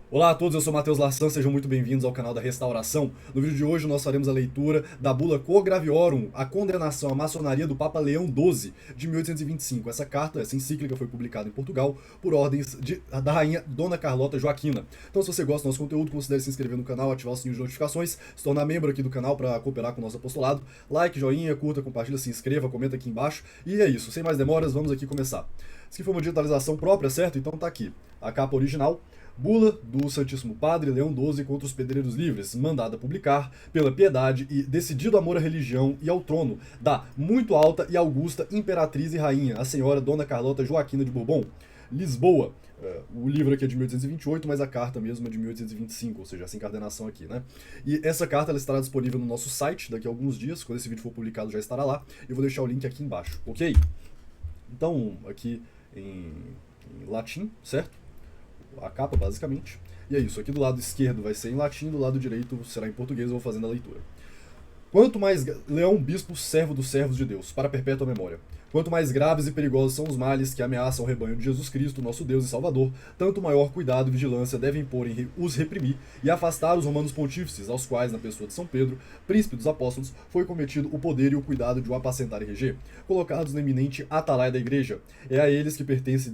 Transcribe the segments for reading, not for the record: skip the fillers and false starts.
Olá a todos, eu sou Matheus Larsan, sejam muito bem-vindos ao canal da Restauração. No vídeo de hoje nós faremos a leitura da bula Quo Graviorum, a condenação à maçonaria do Papa Leão XII, de 1825. Essa carta, essa encíclica foi publicada em Portugal por ordens da rainha Dona Carlota Joaquina. Então se você gosta do nosso conteúdo, considere se inscrever no canal, ativar o sininho de notificações, se tornar membro aqui do canal para cooperar com o nosso apostolado. Like, joinha, curta, compartilha, se inscreva, comenta aqui embaixo. E é isso, sem mais demoras, vamos aqui começar. Isso aqui foi uma digitalização própria, certo? Então tá aqui a capa original. Bula do Santíssimo Padre Leão XII contra os pedreiros livres, mandada publicar pela piedade e decidido amor à religião e ao trono da muito alta e augusta imperatriz e rainha, a senhora Dona Carlota Joaquina de Bourbon, Lisboa. O livro aqui é de 1828, mas a carta mesmo é de 1825, ou seja, essa encadernação aqui, né? E essa carta ela estará disponível no nosso site daqui a alguns dias, quando esse vídeo for publicado já estará lá. Eu vou deixar o link aqui embaixo, ok? Então, aqui em latim, certo? A capa, basicamente. E é isso, aqui do lado esquerdo vai ser em latim, do lado direito será em português, eu vou fazendo a leitura. Quanto mais Leão Bispo, servo dos servos de Deus, para perpétua memória. Quanto mais graves e perigosos são os males que ameaçam o rebanho de Jesus Cristo, nosso Deus e Salvador, tanto maior cuidado e vigilância devem pôr em os reprimir e afastar os romanos pontífices, aos quais, na pessoa de São Pedro, príncipe dos apóstolos, foi cometido o poder e o cuidado de o apacentar e reger, colocados na eminente atalaia da igreja. É a eles que pertence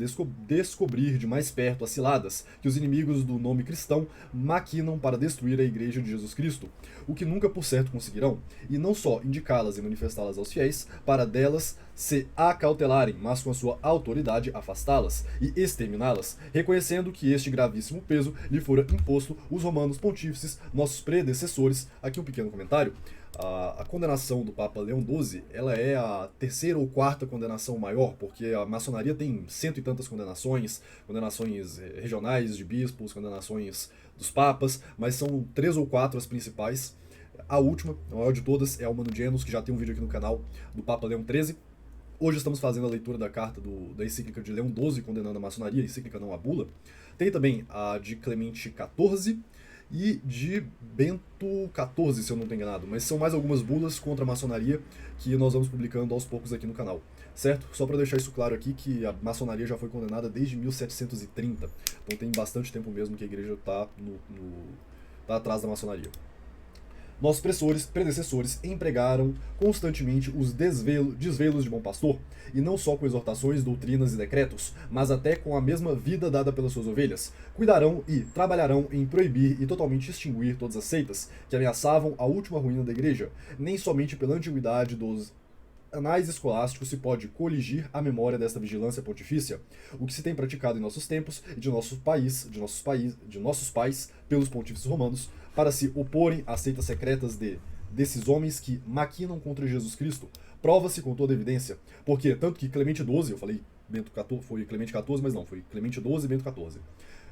descobrir de mais perto as ciladas que os inimigos do nome cristão maquinam para destruir a igreja de Jesus Cristo, o que nunca por certo conseguirão, e não só indicá-las e manifestá-las aos fiéis, para delas se acautelarem, mas com a sua autoridade afastá-las e exterminá-las, reconhecendo que este gravíssimo peso lhe fora imposto os romanos pontífices, nossos predecessores. Aqui um pequeno comentário. A condenação do Papa Leão XII, ela é a terceira ou quarta condenação maior, porque a maçonaria tem cento e tantas condenações, condenações regionais de bispos, condenações dos papas, mas são três ou quatro as principais. A última, a maior de todas, é a Humano Genus, que já tem um vídeo aqui no canal do Papa Leão XIII. Hoje estamos fazendo a leitura da carta da encíclica de Leão XII condenando a maçonaria, encíclica não a bula. Tem também a de Clemente XIV e de Bento XIV, se eu não estou enganado. Mas são mais algumas bulas contra a maçonaria que nós vamos publicando aos poucos aqui no canal. Certo? Só para deixar isso claro aqui que a maçonaria já foi condenada desde 1730. Então tem bastante tempo mesmo que a igreja está tá atrás da maçonaria. Nossos predecessores empregaram constantemente os desvelos de bom pastor, e não só com exortações, doutrinas e decretos, mas até com a mesma vida dada pelas suas ovelhas. Cuidarão e trabalharão em proibir e totalmente extinguir todas as seitas que ameaçavam a última ruína da igreja, nem somente pela antiguidade dos anais escolásticos se pode coligir a memória desta vigilância pontifícia, o que se tem praticado em nossos tempos e de nossos pais pelos pontífices romanos, para se oporem às seitas secretas desses homens que maquinam contra Jesus Cristo, prova-se com toda evidência, porque tanto que Clemente XII, eu falei Bento XIV, foi Clemente XIV, mas não, foi Clemente XII e Bento XIV.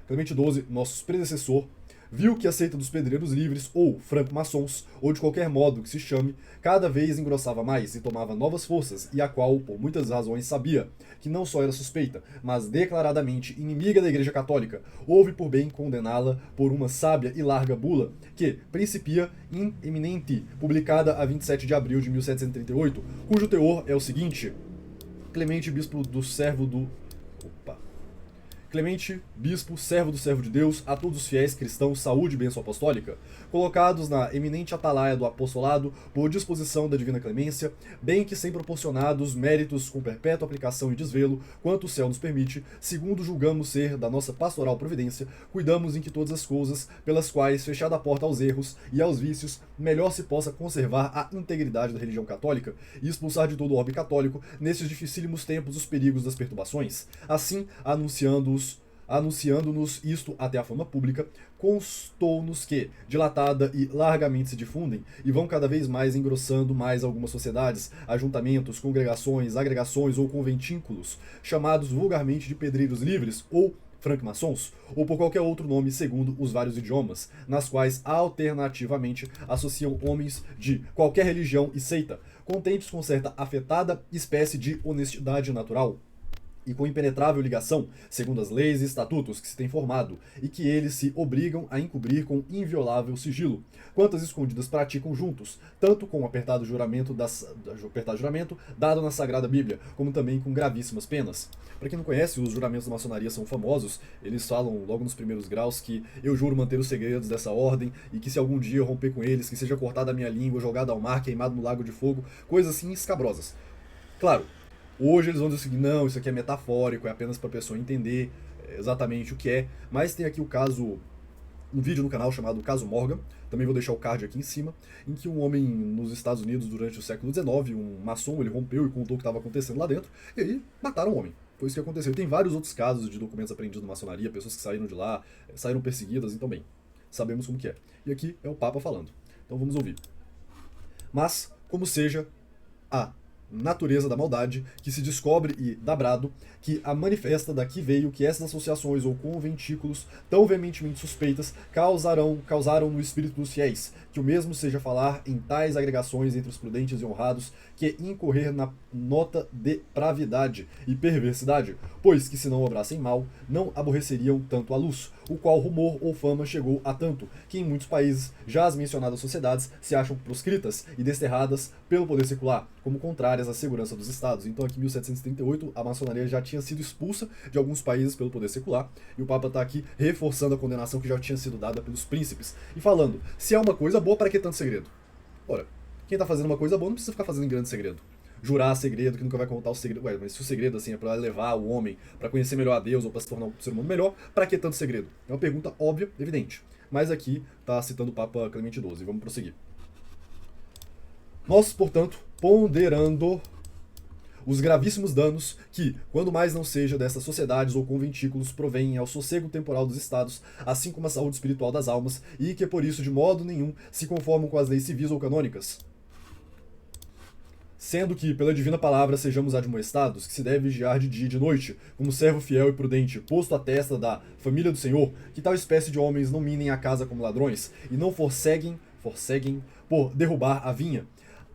Clemente XII, nosso predecessor, viu que a seita dos pedreiros livres, ou franco-maçons, ou de qualquer modo que se chame, cada vez engrossava mais e tomava novas forças, e a qual, por muitas razões, sabia que não só era suspeita, mas declaradamente inimiga da Igreja Católica, houve por bem condená-la por uma sábia e larga bula, que principia in eminente, publicada a 27 de abril de 1738, cujo teor é o seguinte: Clemente, bispo do servo do... Opa. Clemente, bispo, servo do servo de Deus, a todos os fiéis cristãos, saúde e bênção apostólica, colocados na eminente atalaia do apostolado por disposição da divina clemência, bem que sem proporcionados méritos com perpétua aplicação e desvelo, quanto o céu nos permite, segundo julgamos ser da nossa pastoral providência, cuidamos em que todas as coisas, pelas quais, fechada a porta aos erros e aos vícios, melhor se possa conservar a integridade da religião católica e expulsar de todo o orbe católico, nesses dificílimos tempos, os perigos das perturbações. Assim, anunciando-nos isto até a fama pública, constou-nos que, dilatada e largamente se difundem, e vão cada vez mais engrossando mais algumas sociedades, ajuntamentos, congregações, agregações ou conventículos, chamados vulgarmente de pedreiros livres ou franco-maçons, ou por qualquer outro nome segundo os vários idiomas, nas quais alternativamente associam homens de qualquer religião e seita, contentes com certa afetada espécie de honestidade natural, e com impenetrável ligação, segundo as leis e estatutos que se têm formado, e que eles se obrigam a encobrir com inviolável sigilo, quantas escondidas praticam juntos, tanto com o apertado juramento dado na Sagrada Bíblia, como também com gravíssimas penas. Para quem não conhece, os juramentos da maçonaria são famosos, eles falam logo nos primeiros graus que eu juro manter os segredos dessa ordem, e que se algum dia eu romper com eles, que seja cortada a minha língua, jogada ao mar, queimado no lago de fogo, coisas assim escabrosas. Claro, hoje eles vão dizer assim, não, isso aqui é metafórico, é apenas para a pessoa entender exatamente o que é, mas tem aqui o caso, um vídeo no canal chamado Caso Morgan, também vou deixar o card aqui em cima, em que um homem nos Estados Unidos durante o século XIX, um maçom, ele rompeu e contou o que estava acontecendo lá dentro, e aí mataram o homem. Foi isso que aconteceu. E tem vários outros casos de documentos apreendidos na maçonaria, pessoas que saíram de lá, saíram perseguidas, então bem, sabemos como que é. E aqui é o Papa falando. Então vamos ouvir. Mas, como seja, a natureza da maldade, que se descobre e dá brado, que a manifesta daqui veio que essas associações ou conventículos tão veementemente suspeitas causaram no espírito dos fiéis, que o mesmo seja falar em tais agregações entre os prudentes e honrados, que incorrer na nota de pravidade e perversidade, pois que se não obrassem mal, não aborreceriam tanto a luz, o qual rumor ou fama chegou a tanto, que em muitos países já as mencionadas sociedades se acham proscritas e desterradas pelo poder secular, como contrárias à segurança dos estados. Então aqui em 1738 a maçonaria já tinha sido expulsa de alguns países pelo poder secular, e o Papa está aqui reforçando a condenação que já tinha sido dada pelos príncipes, e falando, se é uma coisa boa, para que tanto segredo? Ora, quem está fazendo uma coisa boa não precisa ficar fazendo em grande segredo. Jurar segredo, que nunca vai contar o segredo. Ué, mas se o segredo assim é para levar o homem para conhecer melhor a Deus ou para se tornar um ser humano melhor, para que tanto segredo? É uma pergunta óbvia, evidente. Mas aqui está citando o Papa Clemente XII. Vamos prosseguir. Nós, portanto, ponderando os gravíssimos danos que, quando mais não seja dessas sociedades ou conventículos, provêm ao sossego temporal dos estados, assim como a saúde espiritual das almas, e que por isso de modo nenhum se conformam com as leis civis ou canônicas, sendo que, pela divina palavra, sejamos admoestados, que se deve vigiar de dia e de noite, como servo fiel e prudente, posto à testa da família do Senhor, que tal espécie de homens não minem a casa como ladrões, e não forceguem por derrubar a vinha,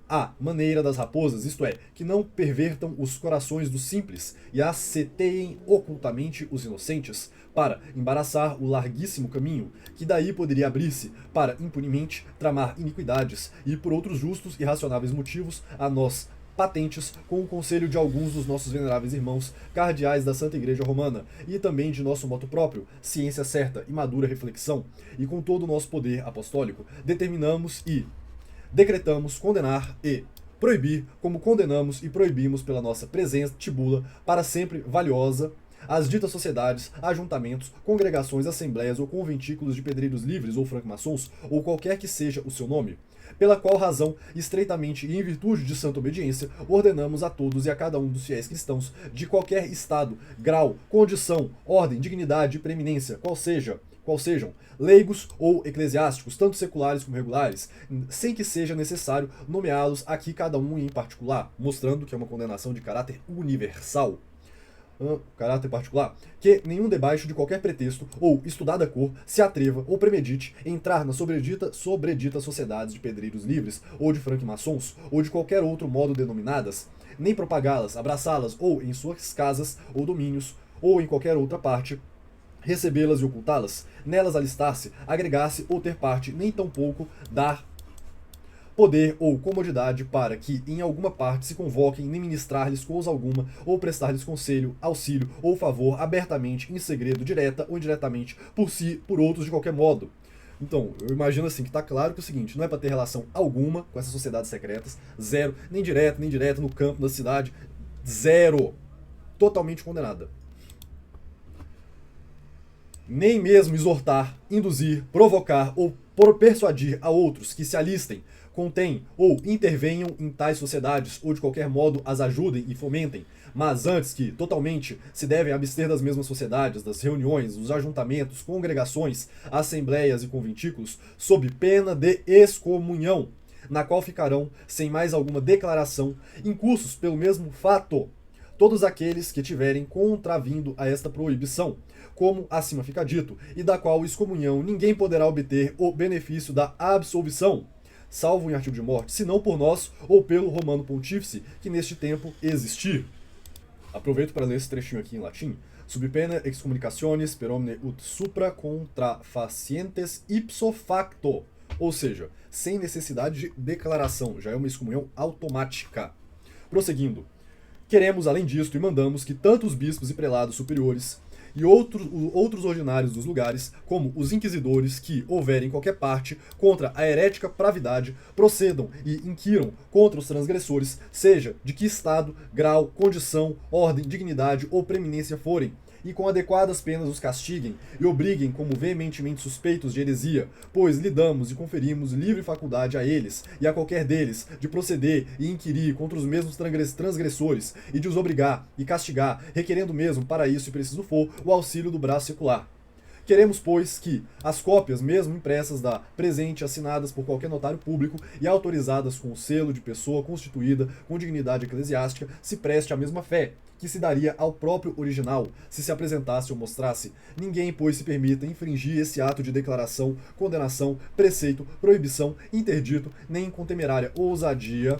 à maneira das raposas, isto é, que não pervertam os corações dos simples, e asseteiem ocultamente os inocentes, para embaraçar o larguíssimo caminho, que daí poderia abrir-se para impunemente tramar iniquidades, e por outros justos e racionáveis motivos a nós patentes com o conselho de alguns dos nossos veneráveis irmãos, cardeais da Santa Igreja Romana, e também de nosso moto próprio, ciência certa e madura reflexão, e com todo o nosso poder apostólico, determinamos e decretamos condenar e proibir, como condenamos e proibimos pela nossa presença tibula para sempre valiosa, as ditas sociedades, ajuntamentos, congregações, assembleias ou conventículos de pedreiros livres ou franco-maçons, ou qualquer que seja o seu nome, pela qual razão, estreitamente e em virtude de santa obediência, ordenamos a todos e a cada um dos fiéis cristãos, de qualquer estado, grau, condição, ordem, dignidade e preeminência, qual sejam, leigos ou eclesiásticos, tanto seculares como regulares, sem que seja necessário nomeá-los aqui cada um em particular, mostrando que é uma condenação de caráter universal. Caráter particular, que nenhum debaixo de qualquer pretexto ou estudada cor se atreva ou premedite entrar nas sobreditas sociedades de pedreiros livres ou de franco-maçons ou de qualquer outro modo denominadas, nem propagá-las, abraçá-las ou em suas casas ou domínios ou em qualquer outra parte, recebê-las e ocultá-las, nelas alistar-se, agregar-se ou ter parte, nem tampouco dar poder ou comodidade para que em alguma parte se convoquem nem ministrar-lhes coisa alguma, ou prestar-lhes conselho, auxílio ou favor abertamente, em segredo, direta ou indiretamente, por si, por outros, de qualquer modo. Então, eu imagino assim, que tá claro que é o seguinte, não é para ter relação alguma com essas sociedades secretas, zero, nem direto no campo da cidade, zero, totalmente condenada. Nem mesmo exortar, induzir, provocar ou persuadir a outros que se alistem, contêm ou intervenham em tais sociedades ou de qualquer modo as ajudem e fomentem, mas antes que totalmente se devem abster das mesmas sociedades, das reuniões, dos ajuntamentos, congregações, assembleias e conventículos, sob pena de excomunhão, na qual ficarão, sem mais alguma declaração, incursos pelo mesmo fato, todos aqueles que tiverem contravindo a esta proibição, como acima fica dito, e da qual excomunhão ninguém poderá obter o benefício da absolvição, salvo em artigo de morte, senão por nós ou pelo Romano Pontífice, que neste tempo existir. Aproveito para ler esse trechinho aqui em latim. Sub pena excommunicationis per omne ut supra contrafacientes ipso facto. Ou seja, sem necessidade de declaração, já é uma excomunhão automática. Prosseguindo. Queremos, além disto, e mandamos que tanto os bispos e prelados superiores e outros ordinários dos lugares, como os inquisidores que houverem em qualquer parte contra a herética pravidade, procedam e inquiram contra os transgressores, seja de que estado, grau, condição, ordem, dignidade ou preeminência forem, e com adequadas penas os castiguem e obriguem como veementemente suspeitos de heresia, pois lhe damos e conferimos livre faculdade a eles e a qualquer deles de proceder e inquirir contra os mesmos transgressores e de os obrigar e castigar, requerendo mesmo para isso, se preciso for, o auxílio do braço secular. Queremos, pois, que as cópias, mesmo impressas da presente, assinadas por qualquer notário público e autorizadas com o selo de pessoa constituída com dignidade eclesiástica, se preste à mesma fé, que se daria ao próprio original, se apresentasse ou mostrasse. Ninguém, pois, se permita infringir esse ato de declaração, condenação, preceito, proibição, interdito, nem com temerária ousadia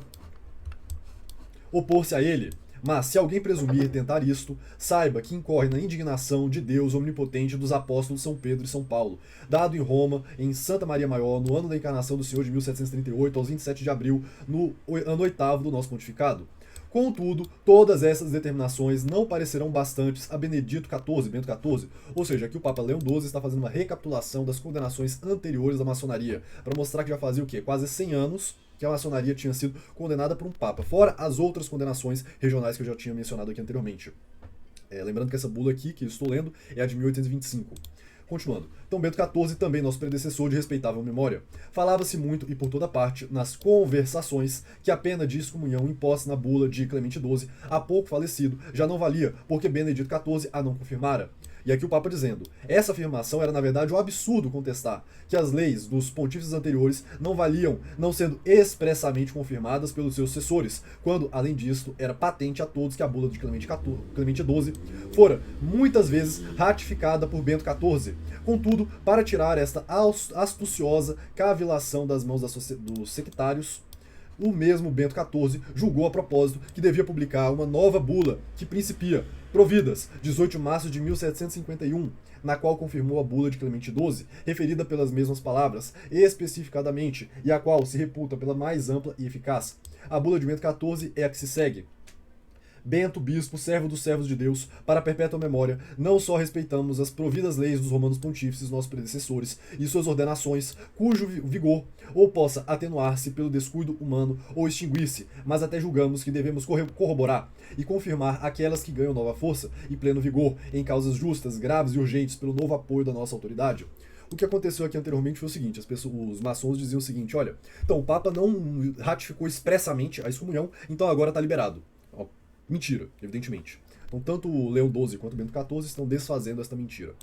opor-se a ele. Mas, se alguém presumir tentar isto, saiba que incorre na indignação de Deus omnipotente dos apóstolos São Pedro e São Paulo, dado em Roma, em Santa Maria Maior, no ano da encarnação do Senhor de 1738, aos 27 de abril, no ano 8º do nosso pontificado. Contudo, todas essas determinações não parecerão bastantes a Benedito XIV, Bento XIV, ou seja, aqui o Papa Leão XII está fazendo uma recapitulação das condenações anteriores da maçonaria, para mostrar que já fazia o quê? Quase 100 anos que a maçonaria tinha sido condenada por um Papa, fora as outras condenações regionais que eu já tinha mencionado aqui anteriormente. Lembrando que essa bula aqui, que eu estou lendo, é a de 1825. Continuando. Então, Bento XIV, também nosso predecessor de respeitável memória, falava-se muito e por toda parte nas conversações que a pena de excomunhão imposta na bula de Clemente XII, há pouco falecido, já não valia, porque Benedito XIV a não confirmara. E aqui o Papa dizendo, essa afirmação era na verdade um absurdo contestar, que as leis dos pontífices anteriores não valiam, não sendo expressamente confirmadas pelos seus sucessores, quando, além disto, era patente a todos que a bula de Clemente XII fora, muitas vezes, ratificada por Bento XIV. Contudo, para tirar esta astuciosa cavilação das mãos dos sectários, o mesmo Bento XIV julgou a propósito que devia publicar uma nova bula que principia, providas, 18 de março de 1751, na qual confirmou a bula de Clemente XII, referida pelas mesmas palavras, especificadamente, e a qual se reputa pela mais ampla e eficaz. A bula de Bento XIV é a que se segue. Bento, bispo, servo dos servos de Deus, para perpétua memória, não só respeitamos as providas leis dos romanos pontífices, nossos predecessores, e suas ordenações, cujo vigor ou possa atenuar-se pelo descuido humano ou extinguir-se, mas até julgamos que devemos corroborar e confirmar aquelas que ganham nova força e pleno vigor em causas justas, graves e urgentes pelo novo apoio da nossa autoridade. O que aconteceu aqui anteriormente foi o seguinte, os maçons diziam o seguinte, olha, então o Papa não ratificou expressamente a excomunhão, então agora está liberado. Mentira, evidentemente. Então, tanto o Leão XII quanto o Bento XIV estão desfazendo esta mentira.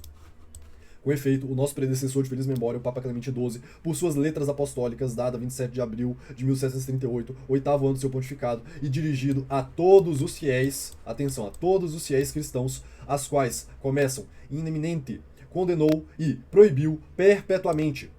Com efeito, o nosso predecessor de feliz memória, o Papa Clemente XII, por suas letras apostólicas, dada 27 de abril de 1738, 8º ano do seu pontificado, e dirigido a todos os fiéis, atenção, a todos os fiéis cristãos, as quais começam in eminente, condenou e proibiu perpetuamente,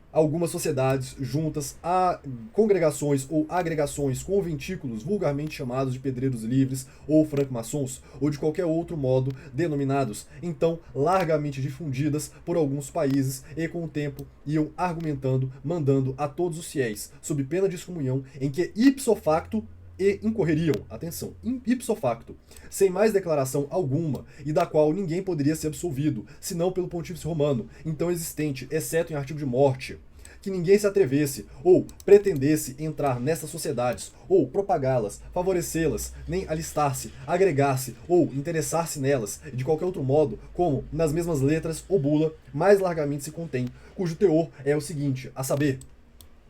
algumas sociedades juntas a congregações ou agregações conventículos vulgarmente chamados de pedreiros livres ou franco-maçons, ou de qualquer outro modo denominados, então largamente difundidas por alguns países e com o tempo iam argumentando, mandando a todos os fiéis, sob pena de excomunhão, em que ipso facto e incorreriam, atenção, ipso facto, sem mais declaração alguma, e da qual ninguém poderia ser absolvido, senão pelo pontífice romano, então existente, exceto em artigo de morte, que ninguém se atrevesse ou pretendesse entrar nessas sociedades, ou propagá-las, favorecê-las, nem alistar-se, agregar-se ou interessar-se nelas, de qualquer outro modo, como nas mesmas letras ou bula, mais largamente se contém, cujo teor é o seguinte, a saber,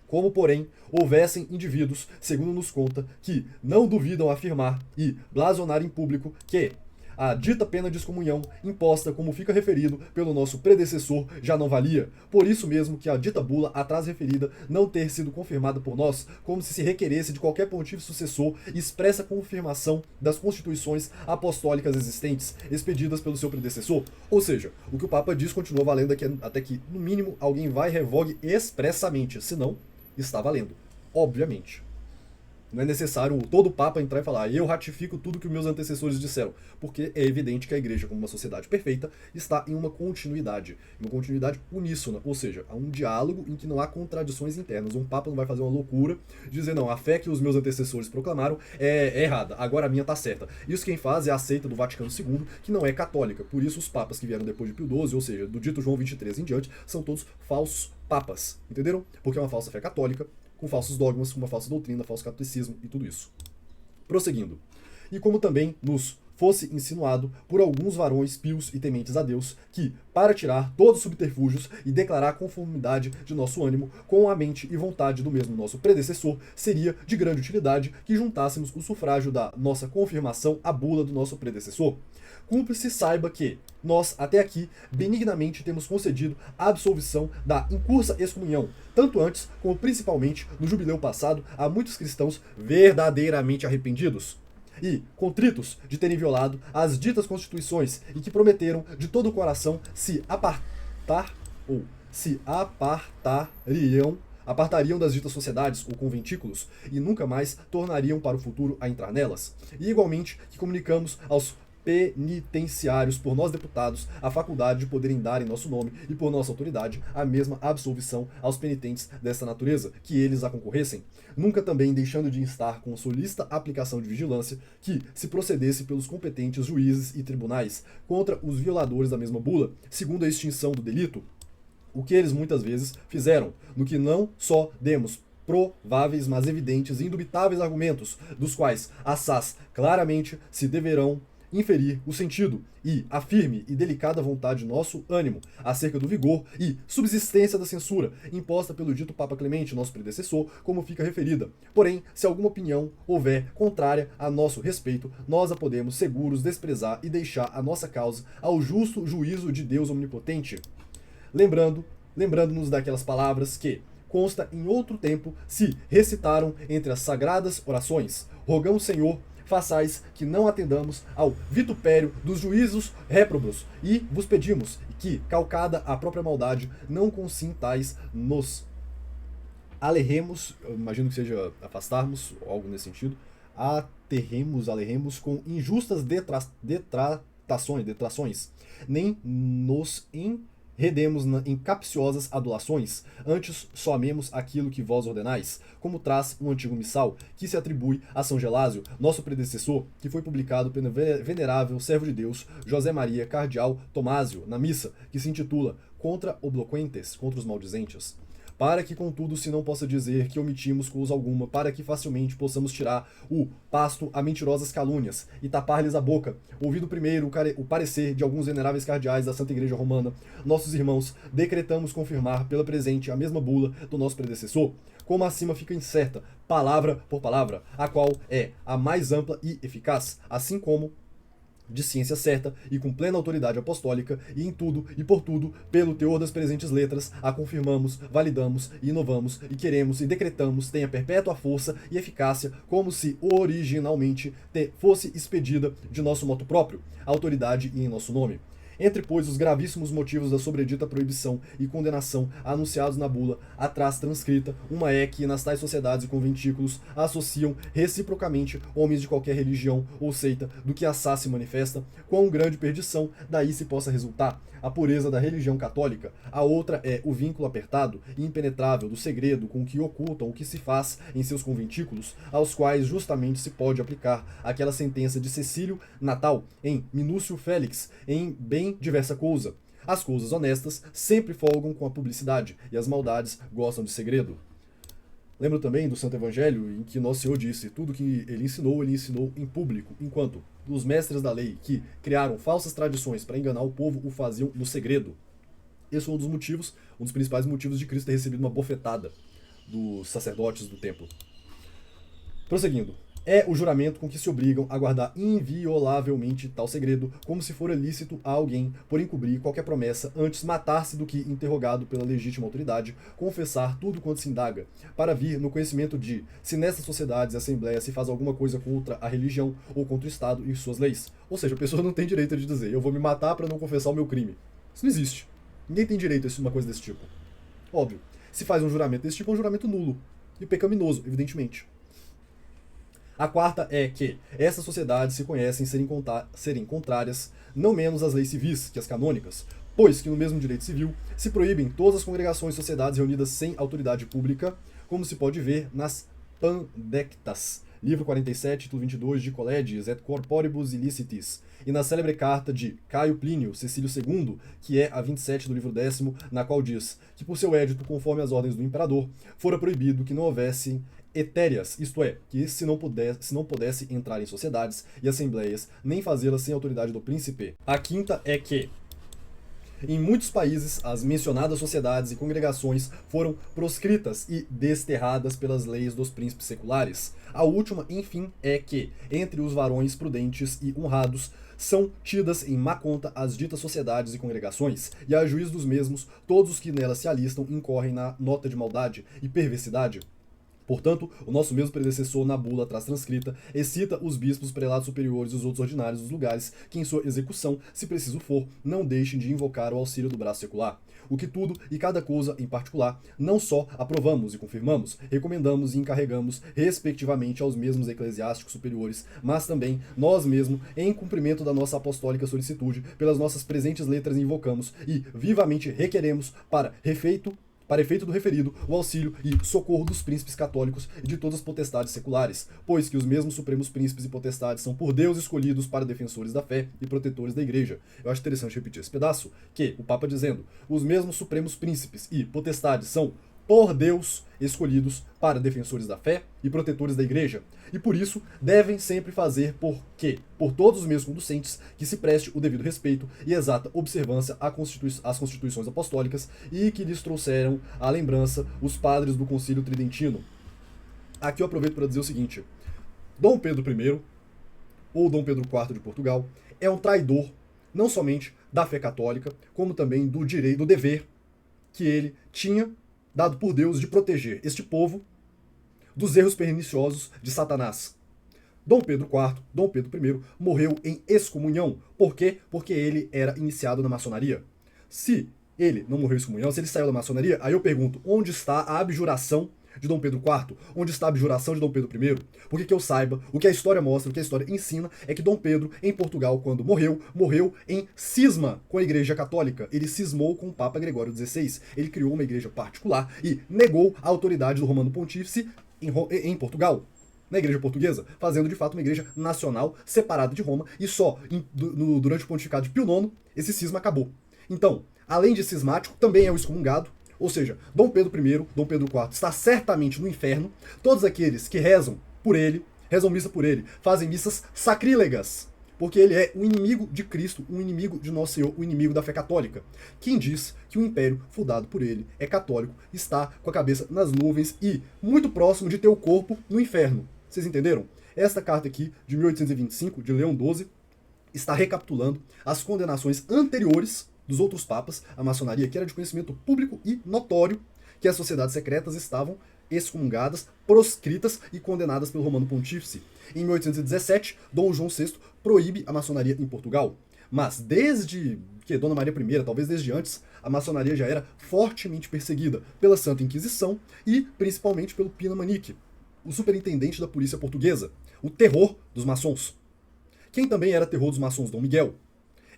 como, porém, houvessem indivíduos, segundo nos conta, que não duvidam afirmar e blasonar em público que a dita pena de excomunhão, imposta como fica referido pelo nosso predecessor, já não valia. Por isso mesmo que a dita bula atrás referida não ter sido confirmada por nós, como se requeresse de qualquer pontífice sucessor expressa confirmação das constituições apostólicas existentes, expedidas pelo seu predecessor. Ou seja, o que o Papa diz continua valendo aqui, até que, no mínimo, alguém vai e revogue expressamente, senão está valendo, obviamente. Não é necessário todo papa entrar e falar, eu ratifico tudo que os meus antecessores disseram, porque é evidente que a igreja, como uma sociedade perfeita, está em uma continuidade uníssona, ou seja, há um diálogo em que não há contradições internas. Um papa não vai fazer uma loucura, dizer, não, a fé que os meus antecessores proclamaram é errada, agora a minha está certa. Isso quem faz é a seita do Vaticano II, que não é católica, por isso os papas que vieram depois de Pio XII, ou seja, do dito João 23 em diante, são todos falsos papas, entenderam? Porque é uma falsa fé católica, com falsos dogmas, com uma falsa doutrina, falso catolicismo e tudo isso. Prosseguindo. E como também nos fosse insinuado por alguns varões pios e tementes a Deus, que, para tirar todos os subterfúgios e declarar a conformidade de nosso ânimo com a mente e vontade do mesmo nosso predecessor, seria de grande utilidade que juntássemos o sufrágio da nossa confirmação à bula do nosso predecessor. Cúmplice saiba que nós, até aqui, benignamente temos concedido a absolvição da incursa excomunhão, tanto antes como principalmente no jubileu passado, a muitos cristãos verdadeiramente arrependidos e contritos de terem violado as ditas constituições e que prometeram de todo o coração se apartariam das ditas sociedades ou conventículos e nunca mais tornariam para o futuro a entrar nelas. E igualmente que comunicamos aos penitenciários por nós deputados a faculdade de poderem dar em nosso nome e por nossa autoridade a mesma absolvição aos penitentes desta natureza, que eles a concorressem, nunca também deixando de instar com solícita aplicação de vigilância que se procedesse pelos competentes juízes e tribunais contra os violadores da mesma bula, segundo a extinção do delito, o que eles muitas vezes fizeram, no que não só demos prováveis, mas evidentes e indubitáveis argumentos, dos quais assaz claramente se deverão inferir o sentido e a firme e delicada vontade de nosso ânimo acerca do vigor e subsistência da censura imposta pelo dito Papa Clemente, nosso predecessor, como fica referida. Porém, se alguma opinião houver contrária a nosso respeito, nós a podemos seguros desprezar e deixar a nossa causa ao justo juízo de Deus Omnipotente. Lembrando-nos daquelas palavras que consta em outro tempo se recitaram entre as sagradas orações. Rogamos, Senhor, façais que não atendamos ao vitupério dos juízos réprobos, e vos pedimos que, calcada a própria maldade, não consintais nos alerremos, eu imagino que seja afastarmos, algo nesse sentido, alerremos com injustas detrações, nem nos redemos em capciosas adulações, antes só amemos aquilo que vós ordenais, como traz um antigo missal, que se atribui a São Gelásio, nosso predecessor, que foi publicado pelo venerável servo de Deus, José Maria Cardeal Tomásio, na missa, que se intitula Contra obloquentes, contra os maldizentes. Para que, contudo, se não possa dizer que omitimos coisa alguma, para que facilmente possamos tirar o pasto a mentirosas calúnias e tapar-lhes a boca, ouvido primeiro o parecer de alguns veneráveis cardeais da Santa Igreja Romana, nossos irmãos, decretamos confirmar pela presente a mesma bula do nosso predecessor, como acima fica incerta, palavra por palavra, a qual é a mais ampla e eficaz, assim como de ciência certa e com plena autoridade apostólica, e em tudo e por tudo, pelo teor das presentes letras, a confirmamos, validamos e inovamos, e queremos e decretamos tenha perpétua força e eficácia, como se originalmente fosse expedida de nosso moto próprio, autoridade e em nosso nome. Entre, pois, os gravíssimos motivos da sobredita proibição e condenação anunciados na bula, atrás transcrita, uma é que nas tais sociedades e conventículos associam reciprocamente homens de qualquer religião ou seita, do que assaz se manifesta, quão grande perdição daí se possa resultar, a pureza da religião católica. A outra é o vínculo apertado e impenetrável do segredo com que ocultam o que se faz em seus conventículos, aos quais justamente se pode aplicar aquela sentença de Cecílio Natal em Minúcio Félix, em bem diversa coisa. As coisas honestas sempre folgam com a publicidade, e as maldades gostam de segredo. Lembro também do Santo Evangelho, em que Nosso Senhor disse: tudo que ele ensinou em público, enquanto os mestres da lei que criaram falsas tradições para enganar o povo o faziam no segredo. Esse é um dos principais motivos de Cristo ter recebido uma bofetada dos sacerdotes do templo. Prosseguindo. É o juramento com que se obrigam a guardar inviolavelmente tal segredo, como se fora lícito a alguém, por encobrir qualquer promessa, antes matar-se do que, interrogado pela legítima autoridade, confessar tudo quanto se indaga, para vir no conhecimento de, se nessas sociedades e assembleias se faz alguma coisa contra a religião ou contra o Estado e suas leis. Ou seja, a pessoa não tem direito de dizer, eu vou me matar para não confessar o meu crime. Isso não existe. Ninguém tem direito a uma coisa desse tipo. Óbvio, se faz um juramento desse tipo, é um juramento nulo e pecaminoso, evidentemente. A quarta é que essas sociedades se conhecem serem contrárias não menos às leis civis que as canônicas, pois que no mesmo direito civil se proíbem todas as congregações e sociedades reunidas sem autoridade pública, como se pode ver nas Pandectas, livro 47, título 22 de Collegis et Corporibus Illicitis, e na célebre carta de Caio Plínio Cecílio II, que é a 27 do livro 10º, na qual diz que por seu édito, conforme as ordens do imperador, fora proibido que não houvessem etéreas, isto é, que se não pudesse entrar em sociedades e assembleias, nem fazê-las sem autoridade do príncipe. A quinta é que em muitos países, as mencionadas sociedades e congregações foram proscritas e desterradas pelas leis dos príncipes seculares. A última, enfim, é que, entre os varões prudentes e honrados, são tidas em má conta as ditas sociedades e congregações, e a juízo dos mesmos, todos os que nelas se alistam incorrem na nota de maldade e perversidade. Portanto, o nosso mesmo predecessor na bula atrás transcrita excita os bispos, prelados superiores e os outros ordinários dos lugares que em sua execução, se preciso for, não deixem de invocar o auxílio do braço secular. O que tudo e cada coisa em particular não só aprovamos e confirmamos, recomendamos e encarregamos respectivamente aos mesmos eclesiásticos superiores, mas também nós mesmos, em cumprimento da nossa apostólica solicitude, pelas nossas presentes letras invocamos e vivamente requeremos para efeito do referido, o auxílio e socorro dos príncipes católicos e de todas as potestades seculares, pois que os mesmos supremos príncipes e potestades são por Deus escolhidos para defensores da fé e protetores da igreja. Eu acho interessante repetir esse pedaço, que o Papa dizendo, os mesmos supremos príncipes e potestades são por Deus escolhidos para defensores da fé e protetores da igreja, e por isso devem sempre fazer por todos os meus conducentes, que se preste o devido respeito e exata observância às constituições apostólicas e que lhes trouxeram à lembrança os padres do Concílio Tridentino. Aqui eu aproveito para dizer o seguinte, Dom Pedro I, ou Dom Pedro IV de Portugal, é um traidor, não somente da fé católica, como também do direito, do dever que ele tinha dado por Deus de proteger este povo dos erros perniciosos de Satanás. Dom Pedro IV, Dom Pedro I, morreu em excomunhão. Por quê? Porque ele era iniciado na maçonaria. Se ele não morreu em excomunhão, se ele saiu da maçonaria, aí eu pergunto, onde está a abjuração de Dom Pedro IV? Onde está a abjuração de Dom Pedro I? Porque que eu saiba, o que a história mostra, o que a história ensina, é que Dom Pedro, em Portugal, quando morreu em cisma com a Igreja Católica. Ele cismou com o Papa Gregório XVI. Ele criou uma igreja particular e negou a autoridade do Romano Pontífice em Portugal, na igreja portuguesa, fazendo de fato uma igreja nacional separada de Roma, e só durante o pontificado de Pio IX esse cisma acabou. Então, além de cismático, também é o excomungado, ou seja, Dom Pedro I, Dom Pedro IV está certamente no inferno. Todos aqueles que rezam por ele, rezam missa por ele, fazem missas sacrílegas, porque ele é o inimigo de Cristo, o inimigo de Nosso Senhor, o inimigo da fé católica. Quem diz que o império fundado por ele é católico está com a cabeça nas nuvens e muito próximo de ter o corpo no inferno. Vocês entenderam? Esta carta aqui, de 1825, de Leão XII, está recapitulando as condenações anteriores dos outros papas, a maçonaria, que era de conhecimento público e notório, que as sociedades secretas estavam excomungadas, proscritas e condenadas pelo Romano Pontífice. Em 1817, Dom João VI proíbe a maçonaria em Portugal. Mas desde que Dona Maria I, talvez desde antes, a maçonaria já era fortemente perseguida pela Santa Inquisição e principalmente pelo Pina Manique, o superintendente da polícia portuguesa, o terror dos maçons. Quem também era terror dos maçons? Dom Miguel.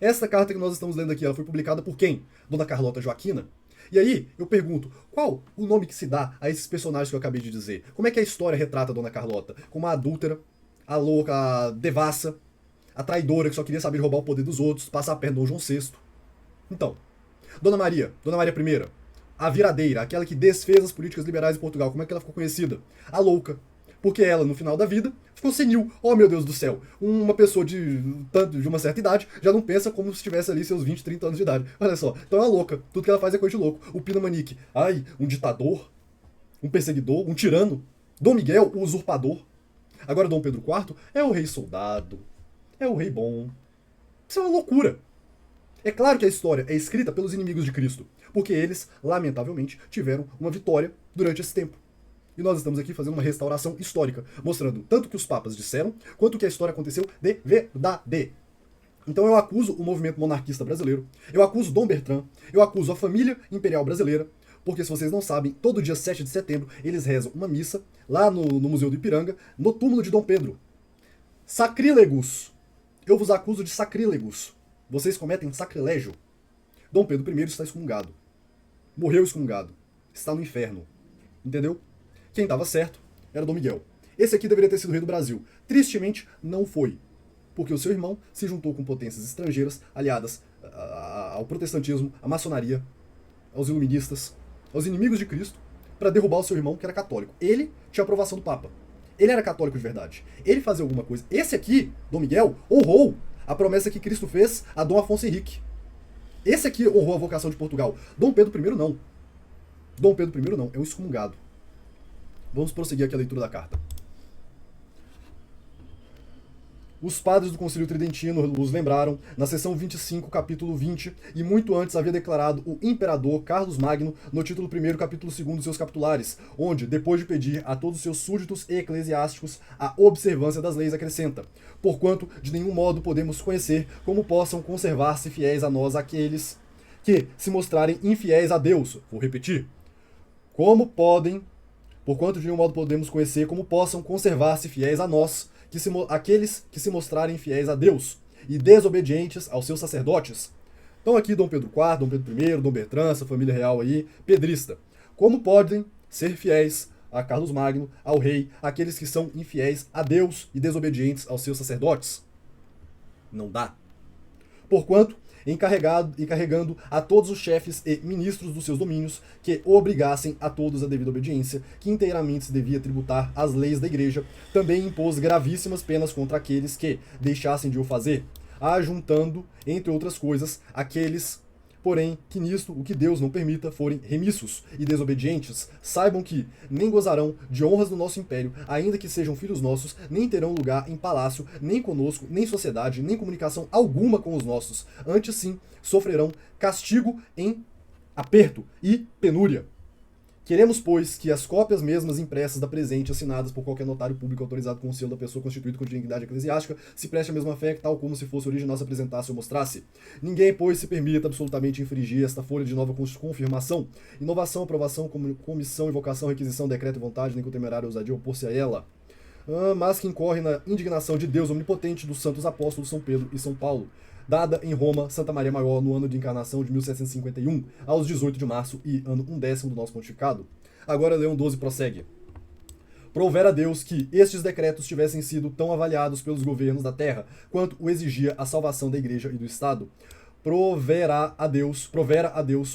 Esta carta que nós estamos lendo aqui, ela foi publicada por quem? Dona Carlota Joaquina. E aí, eu pergunto, qual o nome que se dá a esses personagens que eu acabei de dizer? Como é que a história retrata a Dona Carlota? Como a adúltera, a louca, a devassa, a traidora que só queria saber roubar o poder dos outros, passar a perna do Dom João VI. Então, Dona Maria I, a viradeira, aquela que desfez as políticas liberais em Portugal, como é que ela ficou conhecida? A louca. Porque ela, no final da vida, ficou senil. Oh, meu Deus do céu. Uma pessoa de uma certa idade já não pensa como se tivesse ali seus 20, 30 anos de idade. Olha só. Então é louca. Tudo que ela faz é coisa de louco. O Pina Manique. Ai, um ditador. Um perseguidor. Um tirano. Dom Miguel, o usurpador. Agora Dom Pedro IV é o rei soldado. É o rei bom. Isso é uma loucura. É claro que a história é escrita pelos inimigos de Cristo. Porque eles, lamentavelmente, tiveram uma vitória durante esse tempo. E nós estamos aqui fazendo uma restauração histórica, mostrando tanto o que os papas disseram, quanto o que a história aconteceu de verdade. Então eu acuso o movimento monarquista brasileiro, eu acuso Dom Bertrand, eu acuso a família imperial brasileira, Porque se vocês não sabem, todo dia 7 de setembro eles rezam uma missa lá no Museu do Ipiranga, no túmulo de Dom Pedro. Sacrílegos! Eu vos acuso de sacrílegos. Vocês cometem sacrilégio. Dom Pedro I está excomungado. Morreu excomungado. Está no inferno. Entendeu? Quem estava certo era Dom Miguel. Esse aqui deveria ter sido rei do Brasil. Tristemente, não foi. Porque o seu irmão se juntou com potências estrangeiras aliadas ao protestantismo, à maçonaria, aos iluministas, aos inimigos de Cristo, para derrubar o seu irmão, que era católico. Ele tinha aprovação do Papa. Ele era católico de verdade. Ele fazia alguma coisa. Esse aqui, Dom Miguel, honrou a promessa que Cristo fez a Dom Afonso Henrique. Esse aqui honrou a vocação de Portugal. Dom Pedro I não. Dom Pedro I não, é um excomungado. Vamos prosseguir aqui a leitura da carta. Os padres do Concílio Tridentino os lembraram, na seção 25, capítulo 20, e muito antes havia declarado o imperador Carlos Magno no título 1, capítulo 2 de seus capitulares, onde, depois de pedir a todos os seus súditos e eclesiásticos a observância das leis, acrescenta: porquanto de nenhum modo podemos conhecer como possam conservar-se fiéis a nós aqueles que se mostrarem infiéis a Deus. Vou repetir. Porquanto de nenhum modo podemos conhecer como possam conservar-se fiéis a nós aqueles que se mostrarem fiéis a Deus e desobedientes aos seus sacerdotes. Então aqui Dom Pedro IV, Dom Pedro I, Dom Bertrand, essa família real aí, pedrista. Como podem ser fiéis a Carlos Magno, ao rei, aqueles que são infiéis a Deus e desobedientes aos seus sacerdotes? Não dá. Porquanto, encarregando a todos os chefes e ministros dos seus domínios que obrigassem a todos a devida obediência, que inteiramente se devia tributar às leis da igreja, também impôs gravíssimas penas contra aqueles que deixassem de o fazer, ajuntando, entre outras coisas, aqueles, porém, que nisto, o que Deus não permita, forem remissos e desobedientes, saibam que nem gozarão de honras do nosso império, ainda que sejam filhos nossos, nem terão lugar em palácio, nem conosco, nem sociedade, nem comunicação alguma com os nossos. Antes sim, sofrerão castigo em aperto e penúria. Queremos, pois, que as cópias mesmas impressas da presente, assinadas por qualquer notário público autorizado com o selo da pessoa constituída com dignidade eclesiástica, se preste a mesma fé, tal como se fosse original se apresentasse ou mostrasse. Ninguém, pois, se permita absolutamente infringir esta folha de nova confirmação, inovação, aprovação, comissão, invocação, requisição, decreto e vontade, nem com temerária ousadia opor-se a ela. Mas que incorre na indignação de Deus omnipotente dos santos apóstolos São Pedro e São Paulo, dada em Roma, Santa Maria Maior, no ano de encarnação de 1751, aos 18 de março e ano 1/10 do nosso pontificado. Agora Leão XII prossegue. Provera a Deus que estes decretos tivessem sido tão avaliados pelos governos da terra, quanto o exigia a salvação da igreja e do Estado. Provera a Deus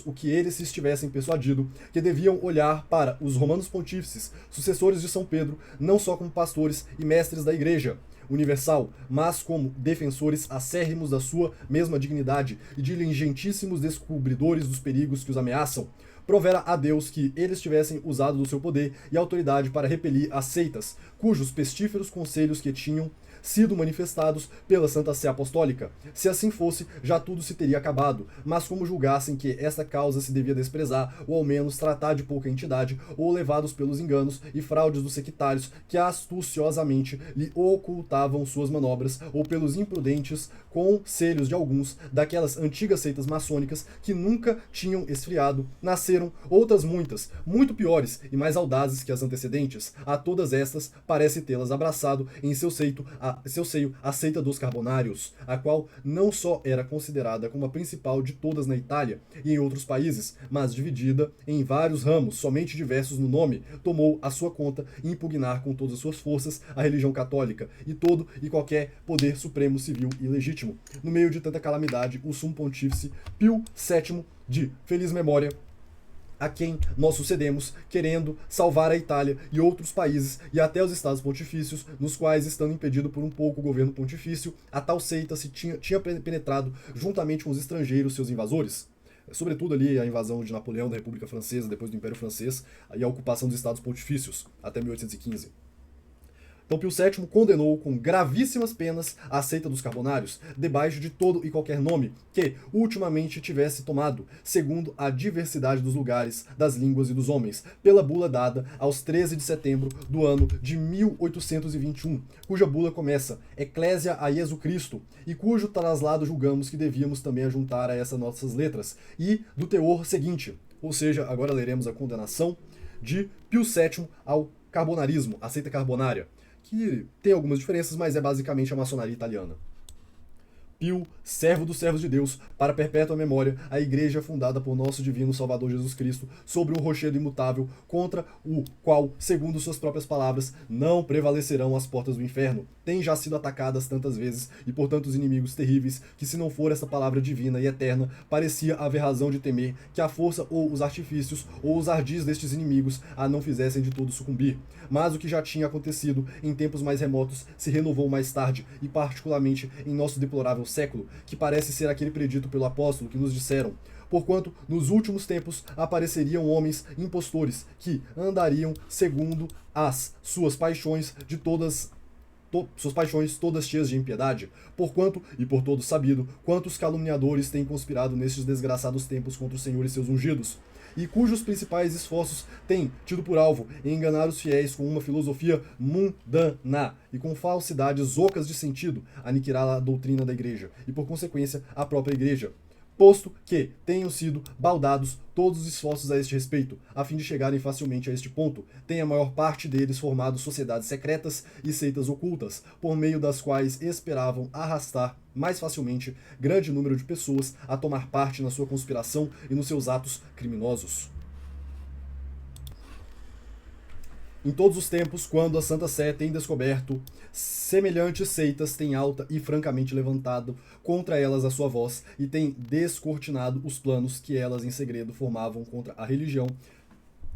o que eles se estivessem persuadido que deviam olhar para os romanos pontífices, sucessores de São Pedro, não só como pastores e mestres da igreja universal, mas como defensores acérrimos da sua mesma dignidade e diligentíssimos descobridores dos perigos que os ameaçam. Provera a Deus que eles tivessem usado do seu poder e autoridade para repelir as seitas, cujos pestíferos conselhos que tinham sido manifestados pela Santa Sé Apostólica. Se assim fosse, já tudo se teria acabado, mas como julgassem que esta causa se devia desprezar, ou ao menos tratar de pouca entidade, ou levados pelos enganos e fraudes dos sectários que astuciosamente lhe ocultavam suas manobras, ou pelos imprudentes conselhos de alguns daquelas antigas seitas maçônicas que nunca tinham esfriado, nasceram outras muitas, muito piores e mais audazes que as antecedentes. A todas estas parece tê-las abraçado em seu seio a seita dos Carbonários, a qual não só era considerada como a principal de todas na Itália e em outros países, mas dividida em vários ramos, somente diversos no nome, tomou a sua conta e impugnar com todas as suas forças a religião católica e todo e qualquer poder supremo civil e legítimo. No meio de tanta calamidade, o sumo pontífice Pio VII, de feliz memória, a quem nós sucedemos, querendo salvar a Itália e outros países e até os estados pontifícios, nos quais, estando impedido por um pouco o governo pontifício, a tal seita se tinha penetrado juntamente com os estrangeiros, seus invasores. Sobretudo ali a invasão de Napoleão da República Francesa, depois do Império Francês, e a ocupação dos estados pontifícios, até 1815. Então Pio VII condenou com gravíssimas penas a seita dos Carbonários, debaixo de todo e qualquer nome que ultimamente tivesse tomado, segundo a diversidade dos lugares, das línguas e dos homens, pela bula dada aos 13 de setembro do ano de 1821, cuja bula começa Ecclesia a Jesus Cristo, e cujo traslado julgamos que devíamos também ajuntar a essas nossas letras, e do teor seguinte: Ou seja, agora leremos a condenação de Pio VII ao carbonarismo, a seita carbonária, que tem algumas diferenças, mas é basicamente a maçonaria italiana. Pio, servo dos servos de Deus, para perpétua memória, a igreja fundada por nosso divino Salvador Jesus Cristo, sobre um rochedo imutável, contra o qual, segundo suas próprias palavras, não prevalecerão as portas do inferno, têm já sido atacadas tantas vezes e por tantos inimigos terríveis, que se não for essa palavra divina e eterna, parecia haver razão de temer que a força ou os artifícios ou os ardis destes inimigos a não fizessem de todo sucumbir. Mas o que já tinha acontecido em tempos mais remotos se renovou mais tarde, e particularmente em nosso deplorável século, que parece ser aquele predito pelo apóstolo que nos disseram: porquanto nos últimos tempos apareceriam homens impostores que andariam segundo as suas paixões todas cheias de impiedade, porquanto, e por todo sabido, quantos caluniadores têm conspirado nestes desgraçados tempos contra o Senhor e seus ungidos, e cujos principais esforços têm tido por alvo enganar os fiéis com uma filosofia mundana e com falsidades ocas de sentido, aniquilar a doutrina da igreja, e por consequência a própria igreja, posto que tenham sido baldados todos os esforços a este respeito, a fim de chegarem facilmente a este ponto, tem a maior parte deles formado sociedades secretas e seitas ocultas, por meio das quais esperavam arrastar mais facilmente grande número de pessoas a tomar parte na sua conspiração e nos seus atos criminosos. Em todos os tempos, quando a Santa Sé tem descoberto semelhantes seitas, tem alta e francamente levantado contra elas a sua voz e tem descortinado os planos que elas em segredo formavam contra a religião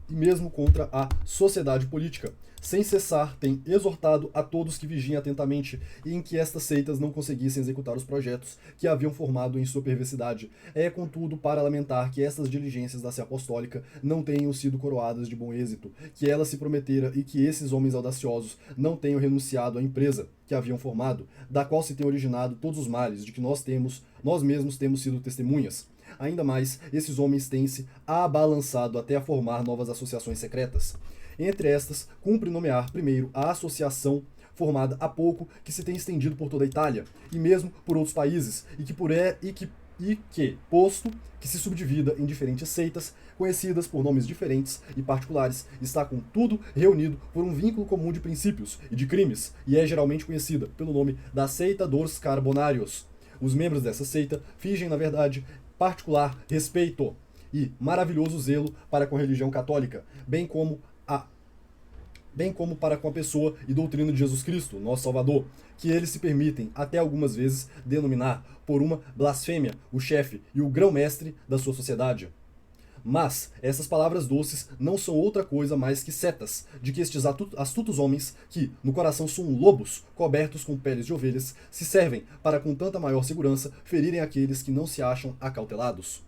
e mesmo contra a sociedade política. Sem cessar, tem exortado a todos que vigiem atentamente e em que estas seitas não conseguissem executar os projetos que haviam formado em sua perversidade. É, contudo, para lamentar que estas diligências da Sé Apostólica não tenham sido coroadas de bom êxito, que ela se prometera e que esses homens audaciosos não tenham renunciado à empresa que haviam formado, da qual se tem originado todos os males de que nós mesmos temos sido testemunhas. Ainda mais, esses homens têm-se abalançado até a formar novas associações secretas. Entre estas, cumpre nomear primeiro a associação formada há pouco, que se tem estendido por toda a Itália, e mesmo por outros países, posto que se subdivida em diferentes seitas, conhecidas por nomes diferentes e particulares, está contudo reunido por um vínculo comum de princípios e de crimes, e é geralmente conhecida pelo nome da seita dos Carbonários. Os membros dessa seita fingem, na verdade, particular respeito e maravilhoso zelo para com a religião católica, bem como para com a pessoa e doutrina de Jesus Cristo, nosso Salvador, que eles se permitem, até algumas vezes, denominar por uma blasfêmia o chefe e o grão-mestre da sua sociedade. Mas essas palavras doces não são outra coisa mais que setas de que estes astutos homens, que no coração são lobos cobertos com peles de ovelhas, se servem para com tanta maior segurança ferirem aqueles que não se acham acautelados.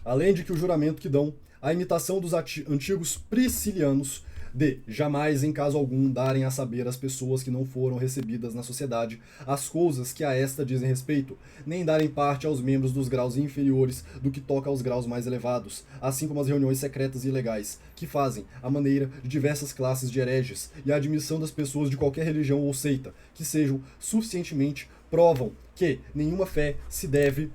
Além de que o juramento que dão, a imitação dos antigos priscilianos, de jamais em caso algum darem a saber às pessoas que não foram recebidas na sociedade as coisas que a esta dizem respeito, nem darem parte aos membros dos graus inferiores do que toca aos graus mais elevados, assim como as reuniões secretas e ilegais, que fazem à maneira de diversas classes de hereges, e a admissão das pessoas de qualquer religião ou seita, que sejam suficientemente provam que nenhuma fé se deve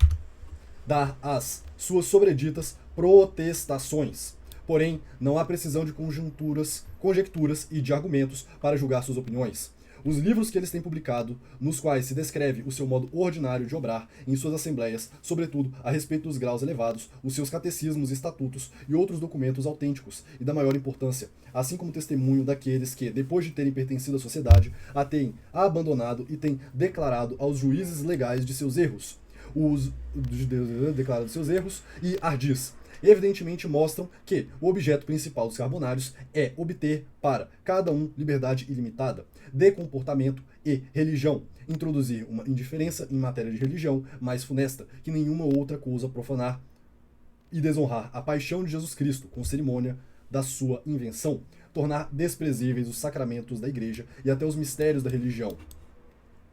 dar às suas sobreditas protestações. Porém, não há precisão de conjecturas e de argumentos para julgar suas opiniões. Os livros que eles têm publicado, nos quais se descreve o seu modo ordinário de obrar em suas assembleias, sobretudo a respeito dos graus elevados, os seus catecismos, estatutos e outros documentos autênticos e da maior importância, assim como testemunho daqueles que, depois de terem pertencido à sociedade, a têm abandonado e têm declarado aos juízes legais de seus erros, e ardis, evidentemente mostram que o objeto principal dos carbonários é obter para cada um liberdade ilimitada de comportamento e religião, introduzir uma indiferença em matéria de religião mais funesta que nenhuma outra coisa, profanar e desonrar a paixão de Jesus Cristo com cerimônia da sua invenção, tornar desprezíveis os sacramentos da igreja e até os mistérios da religião,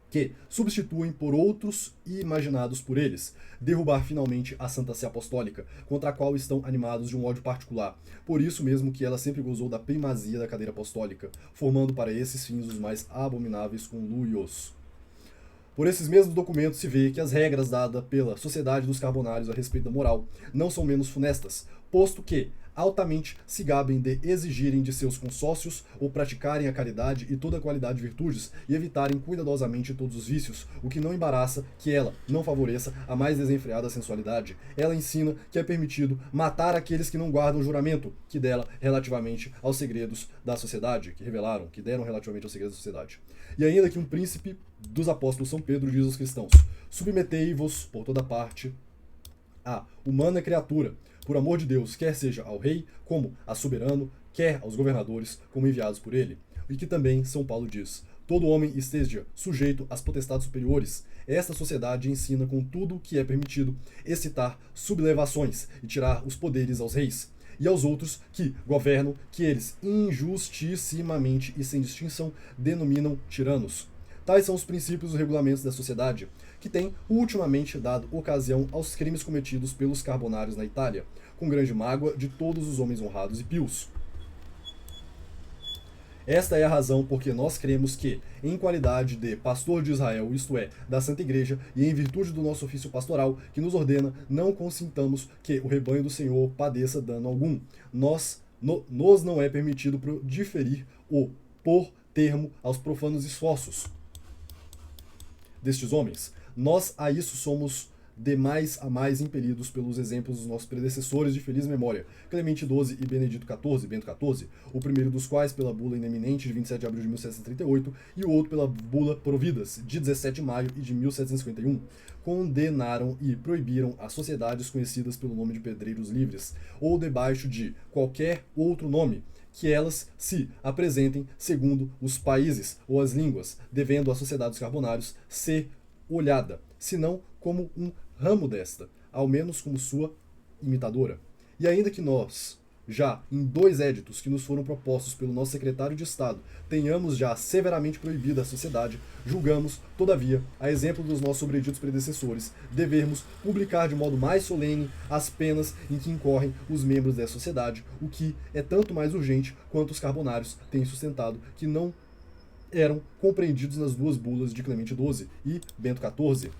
que substituem por outros imaginados por eles, derrubar finalmente a Santa Sé Apostólica, contra a qual estão animados de um ódio particular, por isso mesmo que ela sempre gozou da primazia da cadeira apostólica, formando para esses fins os mais abomináveis conluios. Por esses mesmos documentos se vê que as regras dadas pela Sociedade dos Carbonários a respeito da moral não são menos funestas, posto que altamente se gabem de exigirem de seus consórcios ou praticarem a caridade e toda a qualidade de virtudes e evitarem cuidadosamente todos os vícios, o que não embaraça que ela não favoreça a mais desenfreada sensualidade. Ela ensina que é permitido matar aqueles que não guardam o juramento que dela relativamente aos segredos da sociedade, que deram relativamente aos segredos da sociedade. E ainda que um príncipe dos apóstolos São Pedro diz aos cristãos: submetei-vos por toda parte à humana criatura, por amor de Deus, quer seja ao rei, como a soberano, quer aos governadores, como enviados por ele. E que também São Paulo diz: todo homem esteja sujeito às potestades superiores. Esta sociedade ensina com tudo o que é permitido excitar sublevações e tirar os poderes aos reis e aos outros que governam, que eles injustissimamente e sem distinção denominam tiranos. Tais são os princípios e os regulamentos da sociedade, que tem ultimamente dado ocasião aos crimes cometidos pelos carbonários na Itália, com grande mágoa de todos os homens honrados e pios. Esta é a razão porque nós cremos que, em qualidade de pastor de Israel, isto é, da Santa Igreja, e em virtude do nosso ofício pastoral, que nos ordena, não consintamos que o rebanho do Senhor padeça dano algum. Nos não é permitido diferir ou pôr termo aos profanos esforços destes homens. Nós a isso somos de mais a mais impelidos pelos exemplos dos nossos predecessores de feliz memória, Clemente XII e Benedito XIV, Bento XIV, o primeiro dos quais pela bula ineminente de 27 de abril de 1738 e o outro pela bula Providas, de 17 de maio e de 1751, condenaram e proibiram as sociedades conhecidas pelo nome de pedreiros livres, ou debaixo de qualquer outro nome, que elas se apresentem segundo os países ou as línguas, devendo a sociedade dos carbonários ser olhada, senão como um ramo desta, ao menos como sua imitadora. E ainda que nós, já em 2 éditos que nos foram propostos pelo nosso secretário de Estado, tenhamos já severamente proibido a sociedade, julgamos, todavia, a exemplo dos nossos sobreditos predecessores, devermos publicar de modo mais solene as penas em que incorrem os membros dessa sociedade, o que é tanto mais urgente quanto os carbonários têm sustentado que não eram compreendidos nas 2 bulas de Clemente XII e Bento XIV,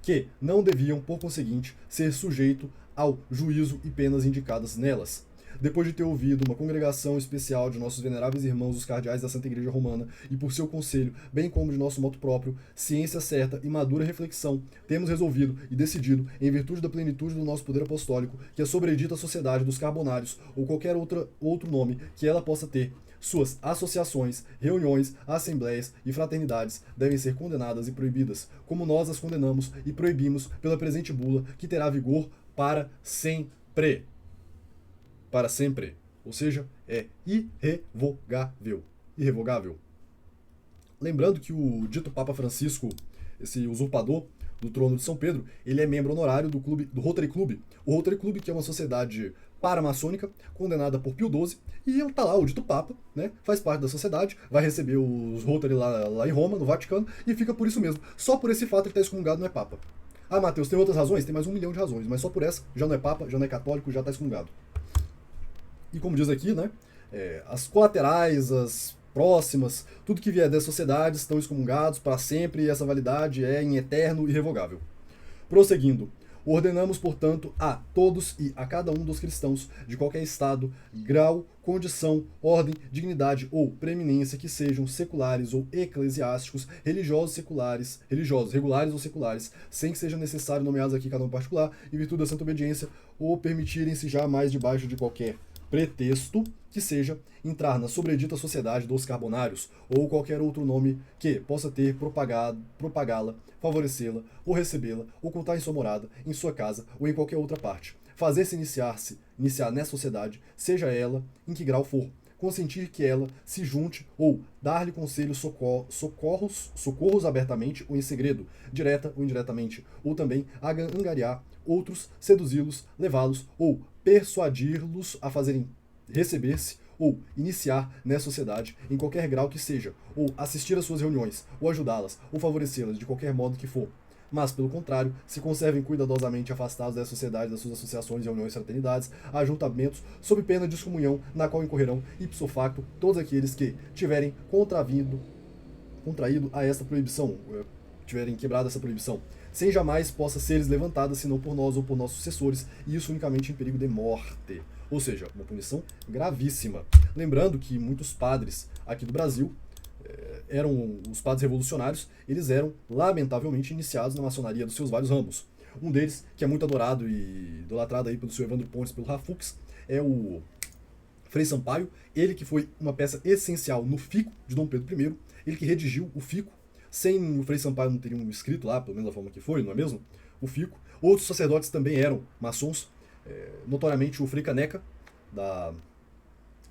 que não deviam, por conseguinte, ser sujeito ao juízo e penas indicadas nelas. Depois de ter ouvido uma congregação especial de nossos veneráveis irmãos, os cardeais da Santa Igreja Romana, e por seu conselho, bem como de nosso moto próprio, ciência certa e madura reflexão, temos resolvido e decidido, em virtude da plenitude do nosso poder apostólico, que a sobredita sociedade dos carbonários, ou qualquer outro nome que ela possa ter, suas associações, reuniões, assembleias e fraternidades devem ser condenadas e proibidas, como nós as condenamos e proibimos pela presente bula, que terá vigor para sempre. Para sempre. Ou seja, é irrevogável. Irrevogável. Lembrando que o dito Papa Francisco, esse usurpador do trono de São Pedro, ele é membro honorário do Rotary Club. O Rotary Club, que é uma sociedade paramaçônica, condenada por Pio XII, e ele tá lá, o dito Papa, né? Faz parte da sociedade, vai receber os Rotary lá em Roma, no Vaticano, e fica por isso mesmo. Só por esse fato ele tá excomungado, não é Papa. Ah, Mateus, tem outras razões? Tem mais 1 milhão de razões, mas só por essa, já não é Papa, já não é católico, já tá excomungado. E como diz aqui, né? As colaterais, as próximas, tudo que vier das sociedades estão excomungados para sempre e essa validade é em eterno e irrevogável. Prosseguindo, ordenamos, portanto, a todos e a cada um dos cristãos de qualquer estado, grau, condição, ordem, dignidade ou preeminência que sejam seculares ou eclesiásticos, religiosos regulares ou seculares, sem que seja necessário nomeados aqui cada um particular, em virtude da santa obediência, ou permitirem-se jamais debaixo de qualquer pretexto que seja entrar na sobredita sociedade dos carbonários ou qualquer outro nome que possa ter propagá-la, favorecê-la ou recebê-la, ocultar em sua morada, em sua casa ou em qualquer outra parte, fazer-se iniciar nessa sociedade, seja ela em que grau for, consentir que ela se junte ou dar-lhe conselhos, socorros abertamente ou em segredo, direta ou indiretamente, ou também angariar outros, seduzi-los, levá-los ou persuadir-los a fazerem receber-se ou iniciar nessa sociedade em qualquer grau que seja, ou assistir às suas reuniões, ou ajudá-las, ou favorecê-las de qualquer modo que for. Mas, pelo contrário, se conservem cuidadosamente afastados da sociedade, das suas associações, reuniões, fraternidades, ajuntamentos, sob pena de excomunhão, na qual incorrerão, ipso facto, todos aqueles que tiverem contraído a esta proibição, tiverem quebrado essa proibição, sem jamais possa seres levantada senão por nós ou por nossos sucessores, e isso unicamente em perigo de morte. Ou seja, uma punição gravíssima. Lembrando que muitos padres aqui do Brasil eram os padres revolucionários, eles eram, lamentavelmente, iniciados na maçonaria dos seus vários ramos. Um deles, que é muito adorado e idolatrado aí pelo seu Evandro Pontes, pelo Rafux, é o Frei Sampaio, ele que foi uma peça essencial no Fico de Dom Pedro I, ele que redigiu o Fico. Sem o Frei Sampaio não teriam escrito lá, pelo menos da forma que foi, não é mesmo? O Fico. Outros sacerdotes também eram maçons, notoriamente o Frei Caneca, da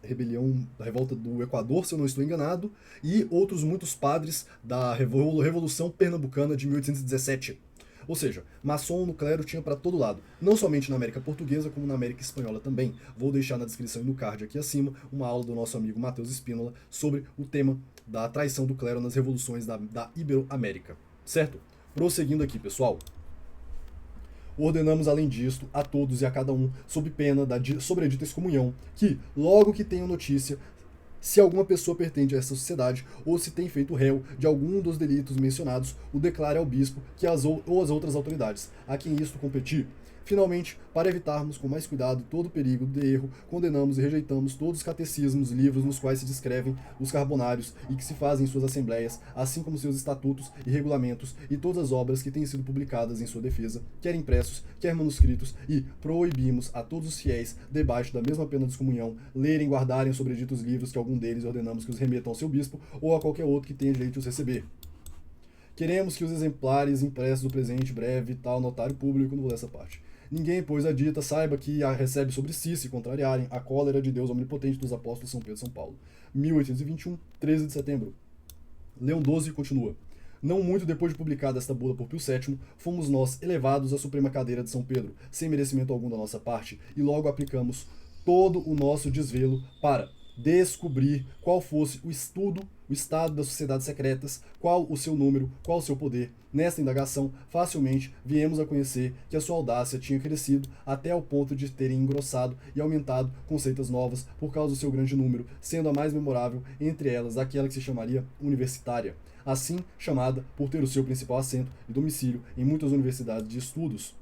rebelião, da revolta do Equador, se eu não estou enganado, e outros muitos padres da Revolução Pernambucana de 1817. Ou seja, maçom no clero tinha para todo lado, não somente na América Portuguesa, como na América Espanhola também. Vou deixar na descrição e no card aqui acima uma aula do nosso amigo Matheus Espínola sobre o tema da traição do clero nas revoluções da Iberoamérica. Certo? Prosseguindo aqui, pessoal. Ordenamos, além disto, a todos e a cada um, sob pena da sobredita excomunhão, que, logo que tenham notícia, se alguma pessoa pertence a essa sociedade ou se tem feito réu de algum dos delitos mencionados, o declare ao bispo ou às outras autoridades, a quem isto competir. Finalmente, para evitarmos com mais cuidado todo perigo de erro, condenamos e rejeitamos todos os catecismos, livros nos quais se descrevem os carbonários e que se fazem em suas assembleias, assim como seus estatutos e regulamentos, e todas as obras que têm sido publicadas em sua defesa, quer impressos, quer manuscritos, e proibimos a todos os fiéis, debaixo da mesma pena de excomunhão, lerem e guardarem os sobreditos livros que algum deles ordenamos que os remetam ao seu bispo ou a qualquer outro que tenha direito de os receber. Queremos que os exemplares impressos do presente breve tal notário público, não vou ler essa parte. Ninguém, pois, a dita, saiba que a recebe sobre si, se contrariarem, a cólera de Deus omnipotente dos apóstolos São Pedro e São Paulo. 1821, 13 de setembro. Leão XII continua. Não muito depois de publicada esta bula por Pio VII, fomos nós elevados à suprema cadeira de São Pedro, sem merecimento algum da nossa parte, e logo aplicamos todo o nosso desvelo para descobrir qual fosse o estado das sociedades secretas, qual o seu número, qual o seu poder. Nesta indagação, facilmente viemos a conhecer que a sua audácia tinha crescido até ao ponto de terem engrossado e aumentado conceitas novas por causa do seu grande número, sendo a mais memorável entre elas aquela que se chamaria universitária, assim chamada por ter o seu principal assento e domicílio em muitas universidades de estudos,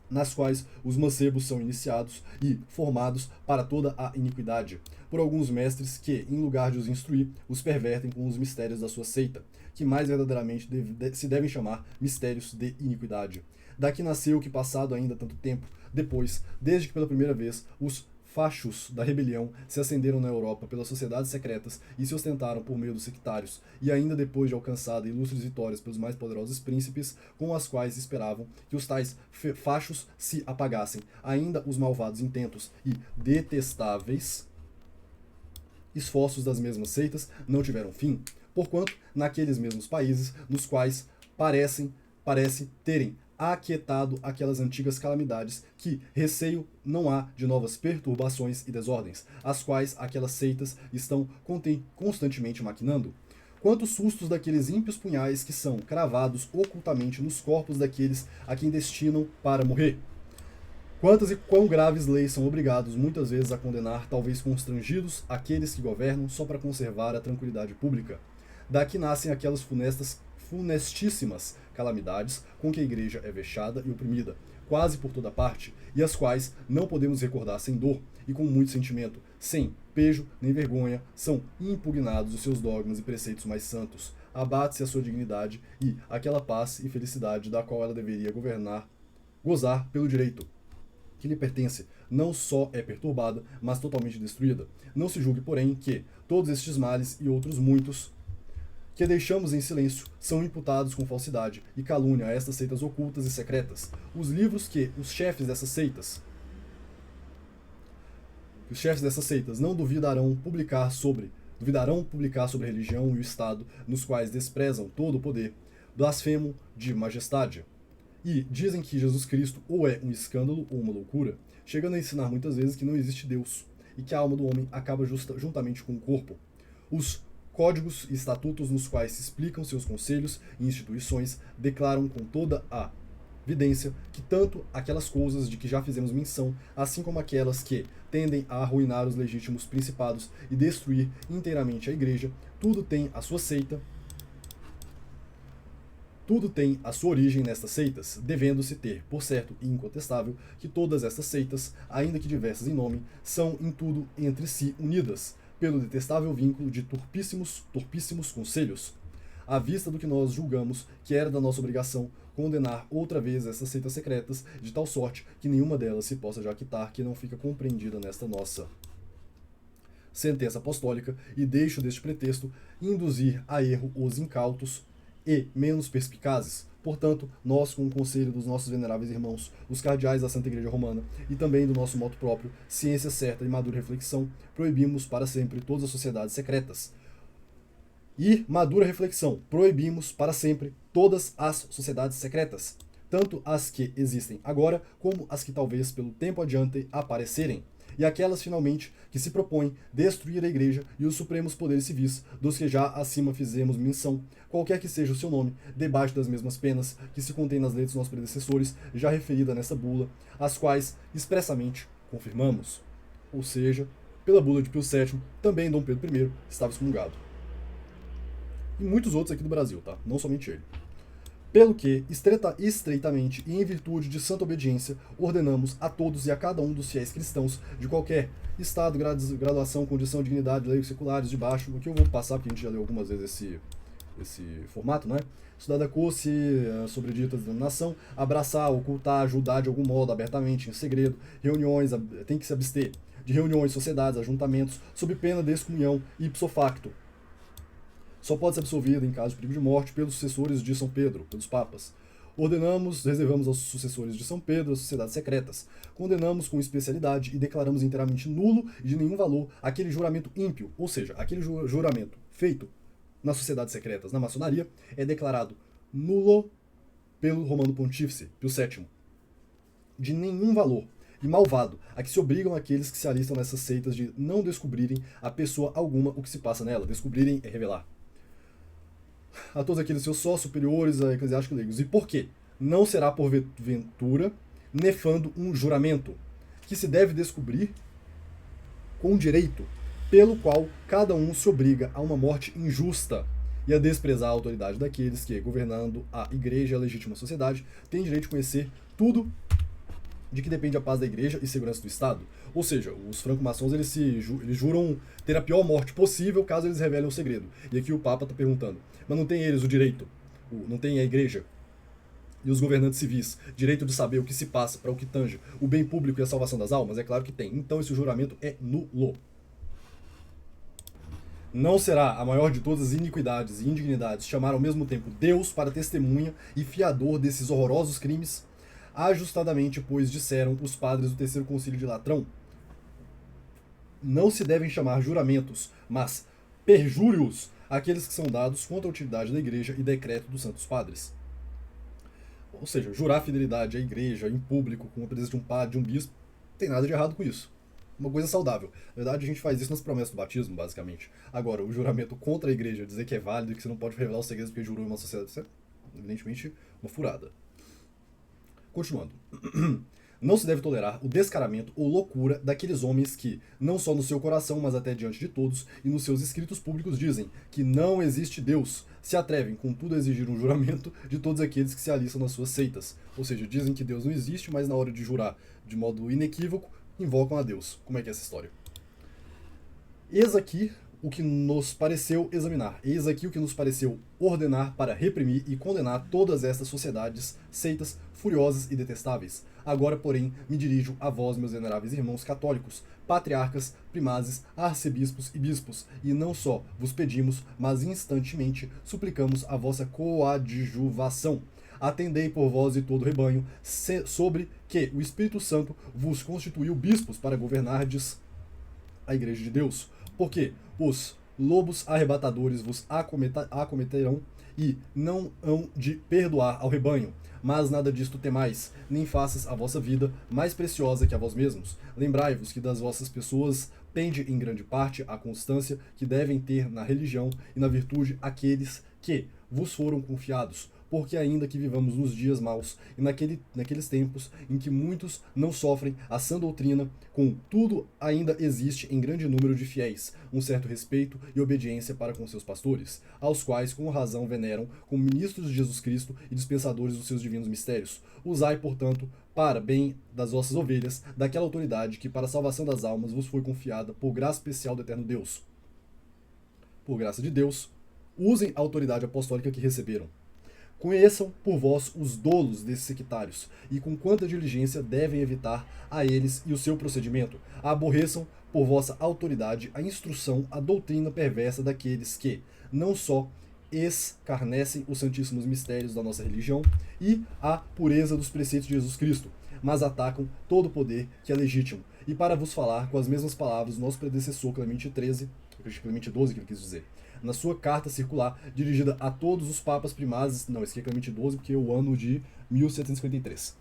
nas quais os mancebos são iniciados e formados para toda a iniquidade, por alguns mestres que, em lugar de os instruir, os pervertem com os mistérios da sua seita, que mais verdadeiramente se devem chamar mistérios de iniquidade. Daqui nasceu que, passado ainda tanto tempo, depois, desde que pela primeira vez, os fachos da rebelião se acenderam na Europa pelas sociedades secretas e se ostentaram por meio dos sectários, e ainda depois de alcançada ilustres vitórias pelos mais poderosos príncipes, com as quais esperavam que os tais fachos se apagassem, ainda os malvados intentos e detestáveis esforços das mesmas seitas não tiveram fim, porquanto naqueles mesmos países nos quais parece terem aquietado aquelas antigas calamidades que receio não há de novas perturbações e desordens, as quais aquelas seitas estão constantemente maquinando. Quantos sustos daqueles ímpios punhais que são cravados ocultamente nos corpos daqueles a quem destinam para morrer. Quantas e quão graves leis são obrigados muitas vezes a condenar, talvez constrangidos, aqueles que governam só para conservar a tranquilidade pública. Daqui nascem aquelas funestíssimas calamidades com que a igreja é vexada e oprimida, quase por toda parte, e as quais não podemos recordar sem dor e com muito sentimento, sem pejo nem vergonha, são impugnados os seus dogmas e preceitos mais santos, abate-se a sua dignidade e aquela paz e felicidade da qual ela deveria gozar pelo direito que lhe pertence, não só é perturbada, mas totalmente destruída. Não se julgue, porém, que todos estes males e outros muitos que deixamos em silêncio são imputados com falsidade e calúnia a estas seitas ocultas e secretas. Os livros que os chefes dessas seitas não duvidarão publicar sobre a religião e o Estado, nos quais desprezam todo o poder, blasfemam de majestade. E dizem que Jesus Cristo ou é um escândalo ou uma loucura, chegando a ensinar muitas vezes que não existe Deus, e que a alma do homem acaba juntamente com o corpo. Os códigos e estatutos nos quais se explicam seus conselhos e instituições declaram com toda a evidência que tanto aquelas coisas de que já fizemos menção, assim como aquelas que tendem a arruinar os legítimos principados e destruir inteiramente a igreja, tudo tem a sua seita Tudo tem a sua origem nestas seitas, devendo-se ter por certo e incontestável que todas estas seitas, ainda que diversas em nome, são em tudo entre si unidas, pelo detestável vínculo de torpíssimos conselhos. À vista do que nós julgamos que era da nossa obrigação condenar outra vez essas seitas secretas, de tal sorte que nenhuma delas se possa já quitar, que não fica compreendida nesta nossa sentença apostólica, e deixo deste pretexto induzir a erro os incautos e menos perspicazes. Portanto, nós, com o conselho dos nossos veneráveis irmãos, os cardeais da Santa Igreja Romana, e também do nosso moto próprio, ciência certa e madura reflexão, proibimos para sempre todas as sociedades secretas. E, madura reflexão, proibimos para sempre todas as sociedades secretas, tanto as que existem agora, como as que talvez pelo tempo adiante aparecerem, e aquelas finalmente que se propõem destruir a Igreja e os supremos poderes civis, dos que já acima fizemos menção, qualquer que seja o seu nome, debaixo das mesmas penas que se contém nas letras dos nossos predecessores, já referida nessa bula, as quais expressamente confirmamos. Ou seja, pela bula de Pio VII, também Dom Pedro I estava excomungado. E muitos outros aqui do Brasil, tá? Não somente ele. Pelo que, estreitamente e em virtude de santa obediência, ordenamos a todos e a cada um dos fiéis cristãos, de qualquer estado, graduação, condição, dignidade, leigos seculares, de baixo, o que eu vou passar, porque a gente já leu algumas vezes esse formato, né? Estudar da corte sobre dita denominação, abraçar, ocultar, ajudar de algum modo, abertamente, em segredo, reuniões, tem que se abster de reuniões, sociedades, ajuntamentos, sob pena de excomunhão ipso facto. Só pode ser absolvido em caso de perigo de morte pelos sucessores de São Pedro, pelos papas. Reservamos aos sucessores de São Pedro as sociedades secretas. Condenamos com especialidade e declaramos inteiramente nulo e de nenhum valor aquele juramento ímpio, ou seja, aquele juramento feito nas sociedades secretas, na maçonaria, é declarado nulo pelo Romano Pontífice, Pio VII. De nenhum valor. E malvado, a que se obrigam aqueles que se alistam nessas seitas de não descobrirem a pessoa alguma o que se passa nela. Descobrirem é revelar. A todos aqueles seus sócios superiores, a eclesiásticos leigos. E por quê? Não será porventura nefando um juramento, que se deve descobrir com direito, pelo qual cada um se obriga a uma morte injusta e a desprezar a autoridade daqueles que, governando a Igreja e a legítima sociedade, têm direito de conhecer tudo de que depende a paz da Igreja e segurança do Estado. Ou seja, os franco-maçons eles juram ter a pior morte possível caso eles revelem o segredo. E aqui o Papa está perguntando, mas não tem eles o direito, não tem a Igreja e os governantes civis direito de saber o que se passa para o que tange o bem público e a salvação das almas? É claro que tem. Então esse juramento é nulo. Não será a maior de todas as iniquidades e indignidades chamar ao mesmo tempo Deus para testemunha e fiador desses horrorosos crimes? Ajustadamente, pois, disseram os padres do terceiro concílio de Latrão, não se devem chamar juramentos, mas perjúrios, aqueles que são dados contra a utilidade da Igreja e decreto dos santos padres. Ou seja, jurar fidelidade à Igreja em público, com a presença de um padre, de um bispo, não tem nada de errado com isso. Uma coisa saudável. Na verdade, a gente faz isso nas promessas do batismo, basicamente. Agora, o juramento contra a Igreja, dizer que é válido e que você não pode revelar os segredos porque jurou em uma sociedade, isso é, evidentemente, uma furada. Continuando. Não se deve tolerar o descaramento ou loucura daqueles homens que, não só no seu coração, mas até diante de todos, e nos seus escritos públicos dizem que não existe Deus, se atrevem, contudo, a exigir um juramento de todos aqueles que se alistam nas suas seitas. Ou seja, dizem que Deus não existe, mas na hora de jurar de modo inequívoco, invocam a Deus. Como é que é essa história? Eis aqui o que nos pareceu examinar. Eis aqui o que nos pareceu ordenar para reprimir e condenar todas estas sociedades, seitas, furiosas e detestáveis. Agora, porém, me dirijo a vós, meus veneráveis irmãos católicos, patriarcas, primazes, arcebispos e bispos, e não só vos pedimos, mas instantemente suplicamos a vossa coadjuvação. Atendei por vós e todo o rebanho, sobre que o Espírito Santo vos constituiu bispos para governardes a Igreja de Deus, porque os lobos arrebatadores vos acometerão e não hão de perdoar ao rebanho. Mas nada disto temais, nem faças a vossa vida mais preciosa que a vós mesmos. Lembrai-vos que das vossas pessoas pende em grande parte a constância que devem ter na religião e na virtude aqueles que vos foram confiados, porque ainda que vivamos nos dias maus e naqueles tempos em que muitos não sofrem a sã doutrina, contudo ainda existe em grande número de fiéis um certo respeito e obediência para com seus pastores, aos quais com razão veneram como ministros de Jesus Cristo e dispensadores dos seus divinos mistérios. Usai, portanto, para bem das vossas ovelhas, daquela autoridade que para a salvação das almas vos foi confiada por graça especial do eterno Deus. Por graça de Deus, usem a autoridade apostólica que receberam. Conheçam por vós os dolos desses sectários, e com quanta diligência devem evitar a eles e o seu procedimento. Aborreçam por vossa autoridade a instrução, a doutrina perversa daqueles que, não só escarnecem os santíssimos mistérios da nossa religião e a pureza dos preceitos de Jesus Cristo, mas atacam todo o poder que é legítimo. E para vos falar com as mesmas palavras, nosso predecessor Clemente XIII, Clemente XII que ele quis dizer, na sua carta circular dirigida a todos os papas primazes, não, esse aqui é Clemente XII porque é o ano de 1753.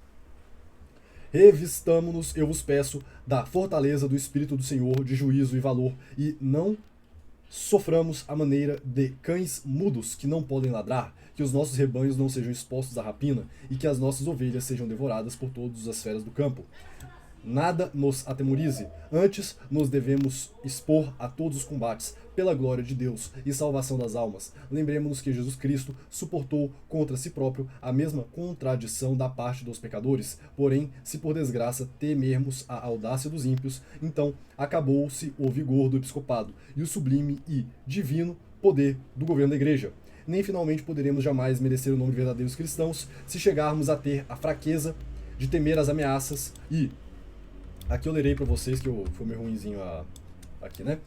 Revistamo-nos, eu vos peço, da fortaleza do Espírito do Senhor, de juízo e valor, e não soframos a maneira de cães mudos que não podem ladrar, que os nossos rebanhos não sejam expostos à rapina e que as nossas ovelhas sejam devoradas por todas as feras do campo. Nada nos atemorize, antes nos devemos expor a todos os combates, pela glória de Deus e salvação das almas. Lembremos-nos que Jesus Cristo suportou contra si próprio a mesma contradição da parte dos pecadores, porém, se por desgraça temermos a audácia dos ímpios, então acabou-se o vigor do episcopado e o sublime e divino poder do governo da igreja. Nem finalmente poderemos jamais merecer o nome de verdadeiros cristãos se chegarmos a ter a fraqueza de temer as ameaças e... Aqui eu lerei para vocês, que eu fui meio ruinzinho aqui, né?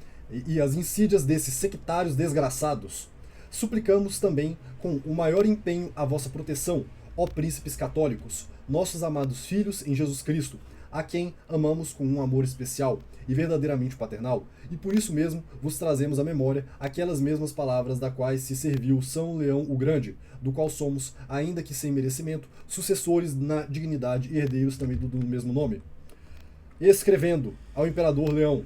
E as insídias desses sectários desgraçados. Suplicamos também com o maior empenho a vossa proteção, ó príncipes católicos, nossos amados filhos em Jesus Cristo, a quem amamos com um amor especial e verdadeiramente paternal, e por isso mesmo vos trazemos à memória aquelas mesmas palavras da quais se serviu São Leão o Grande, do qual somos, ainda que sem merecimento, sucessores na dignidade e herdeiros também do mesmo nome. Escrevendo ao imperador Leão,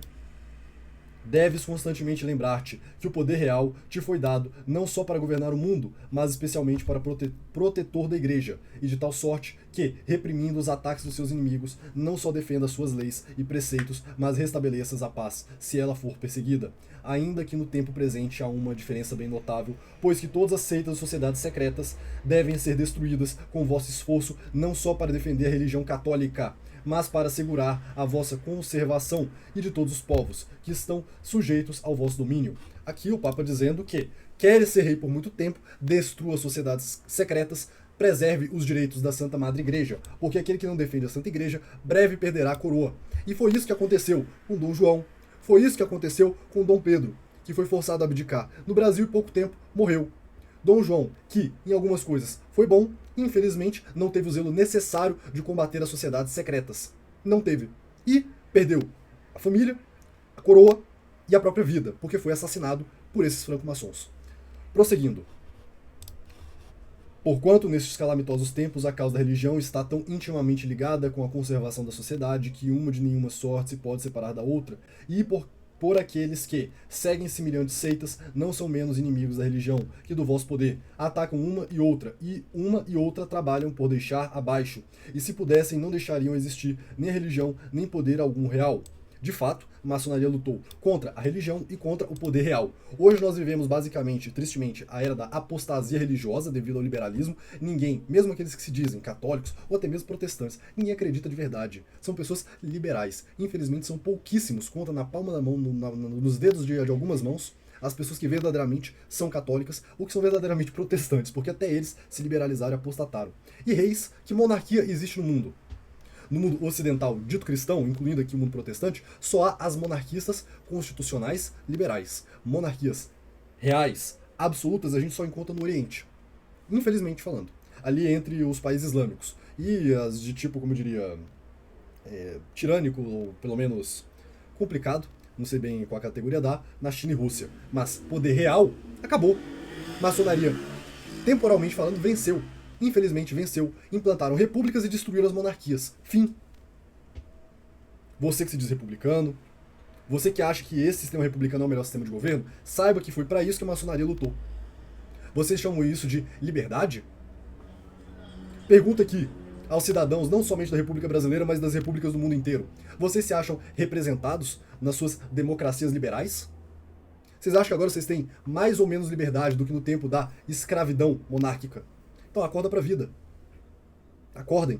deves constantemente lembrar-te que o poder real te foi dado não só para governar o mundo, mas especialmente para protetor da igreja, e de tal sorte que, reprimindo os ataques dos seus inimigos, não só defenda as suas leis e preceitos, mas restabeleças a paz, se ela for perseguida. Ainda que no tempo presente há uma diferença bem notável, pois que todas as seitas e sociedades secretas devem ser destruídas com vosso esforço, não só para defender a religião católica, mas para assegurar a vossa conservação e de todos os povos que estão sujeitos ao vosso domínio. Aqui o Papa dizendo que quer ser rei por muito tempo, destrua as sociedades secretas, preserve os direitos da Santa Madre Igreja, porque aquele que não defende a Santa Igreja breve perderá a coroa. E foi isso que aconteceu com Dom João, foi isso que aconteceu com Dom Pedro, que foi forçado a abdicar. No Brasil, em pouco tempo, morreu. Dom João, que em algumas coisas foi bom, infelizmente não teve o zelo necessário de combater as sociedades secretas. Não teve. E perdeu a família, a coroa e a própria vida, porque foi assassinado por esses franco-maçons. Prosseguindo. Porquanto nestes calamitosos tempos a causa da religião está tão intimamente ligada com a conservação da sociedade que uma de nenhuma sorte se pode separar da outra, e por aqueles que seguem semelhantes seitas não são menos inimigos da religião que do vosso poder, atacam uma e outra trabalham por deixar abaixo, e se pudessem não deixariam existir nem a religião nem poder algum real. De fato, a maçonaria lutou contra a religião e contra o poder real. Hoje nós vivemos basicamente, tristemente, a era da apostasia religiosa devido ao liberalismo. Ninguém, mesmo aqueles que se dizem católicos ou até mesmo protestantes, ninguém acredita de verdade. São pessoas liberais. Infelizmente são pouquíssimos, conta na palma da mão, nos dedos de algumas mãos, as pessoas que verdadeiramente são católicas ou que são verdadeiramente protestantes, porque até eles se liberalizaram e apostataram. E reis, que monarquia existe no mundo? No mundo ocidental, dito cristão, incluindo aqui o mundo protestante, só há as monarquistas constitucionais liberais. Monarquias reais, absolutas, a gente só encontra no Oriente. Infelizmente falando. Ali entre os países islâmicos. E as de tipo, como eu diria, tirânico, ou pelo menos complicado, não sei bem qual categoria dá, na China e Rússia. Mas poder real, acabou. Maçonaria, temporalmente falando, venceu. Infelizmente venceu, implantaram repúblicas e destruíram as monarquias. Fim. Você que se diz republicano, você que acha que esse sistema republicano é o melhor sistema de governo, saiba que foi para isso que a maçonaria lutou. Vocês chamam isso de liberdade? Pergunta aqui aos cidadãos, não somente da República Brasileira, mas das repúblicas do mundo inteiro. Vocês se acham representados nas suas democracias liberais? Vocês acham que agora vocês têm mais ou menos liberdade do que no tempo da escravidão monárquica? Então acorda pra vida. Acordem.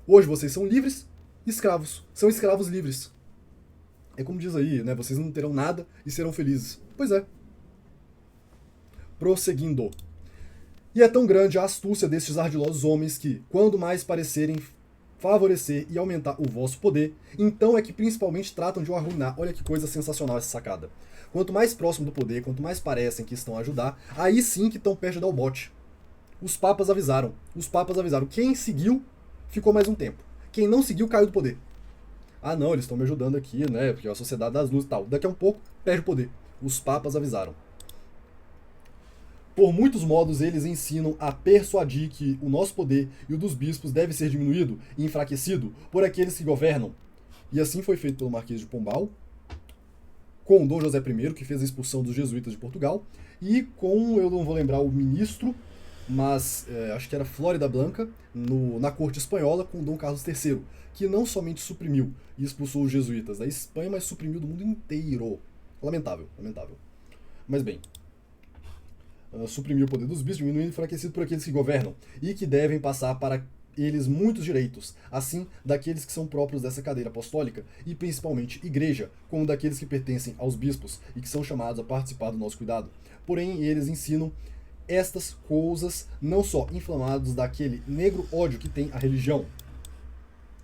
Hoje vocês são livres, escravos. São escravos livres. É como diz aí, né? Vocês não terão nada e serão felizes. Pois é. Prosseguindo. E é tão grande a astúcia destes ardilosos homens que, quando mais parecerem favorecer e aumentar o vosso poder, então é que principalmente tratam de o arruinar. Olha que coisa sensacional essa sacada. Quanto mais próximo do poder, quanto mais parecem que estão a ajudar, aí sim que estão perto de dar o bote. Os papas avisaram. Os papas avisaram. Quem seguiu, ficou mais um tempo. Quem não seguiu, caiu do poder. Ah não, eles estão me ajudando aqui, né? Porque é a sociedade das luzes e tal. Daqui a um pouco, perde o poder. Os papas avisaram. Por muitos modos, eles ensinam a persuadir que o nosso poder e o dos bispos deve ser diminuído e enfraquecido por aqueles que governam. E assim foi feito pelo Marquês de Pombal, com Dom José I, que fez a expulsão dos jesuítas de Portugal, e com, eu não vou lembrar o ministro, mas acho que era Flórida Blanca, na corte espanhola, com Dom Carlos III, que não somente suprimiu e expulsou os jesuítas da Espanha, mas suprimiu do mundo inteiro. Lamentável, lamentável. Mas bem, suprimiu o poder dos bispos, diminuindo e enfraquecido por aqueles que governam, e que devem passar para eles muitos direitos, assim daqueles que são próprios dessa cadeira apostólica, e principalmente igreja, como daqueles que pertencem aos bispos e que são chamados a participar do nosso cuidado. Porém, eles ensinam estas coisas não só inflamados daquele negro ódio que tem a religião,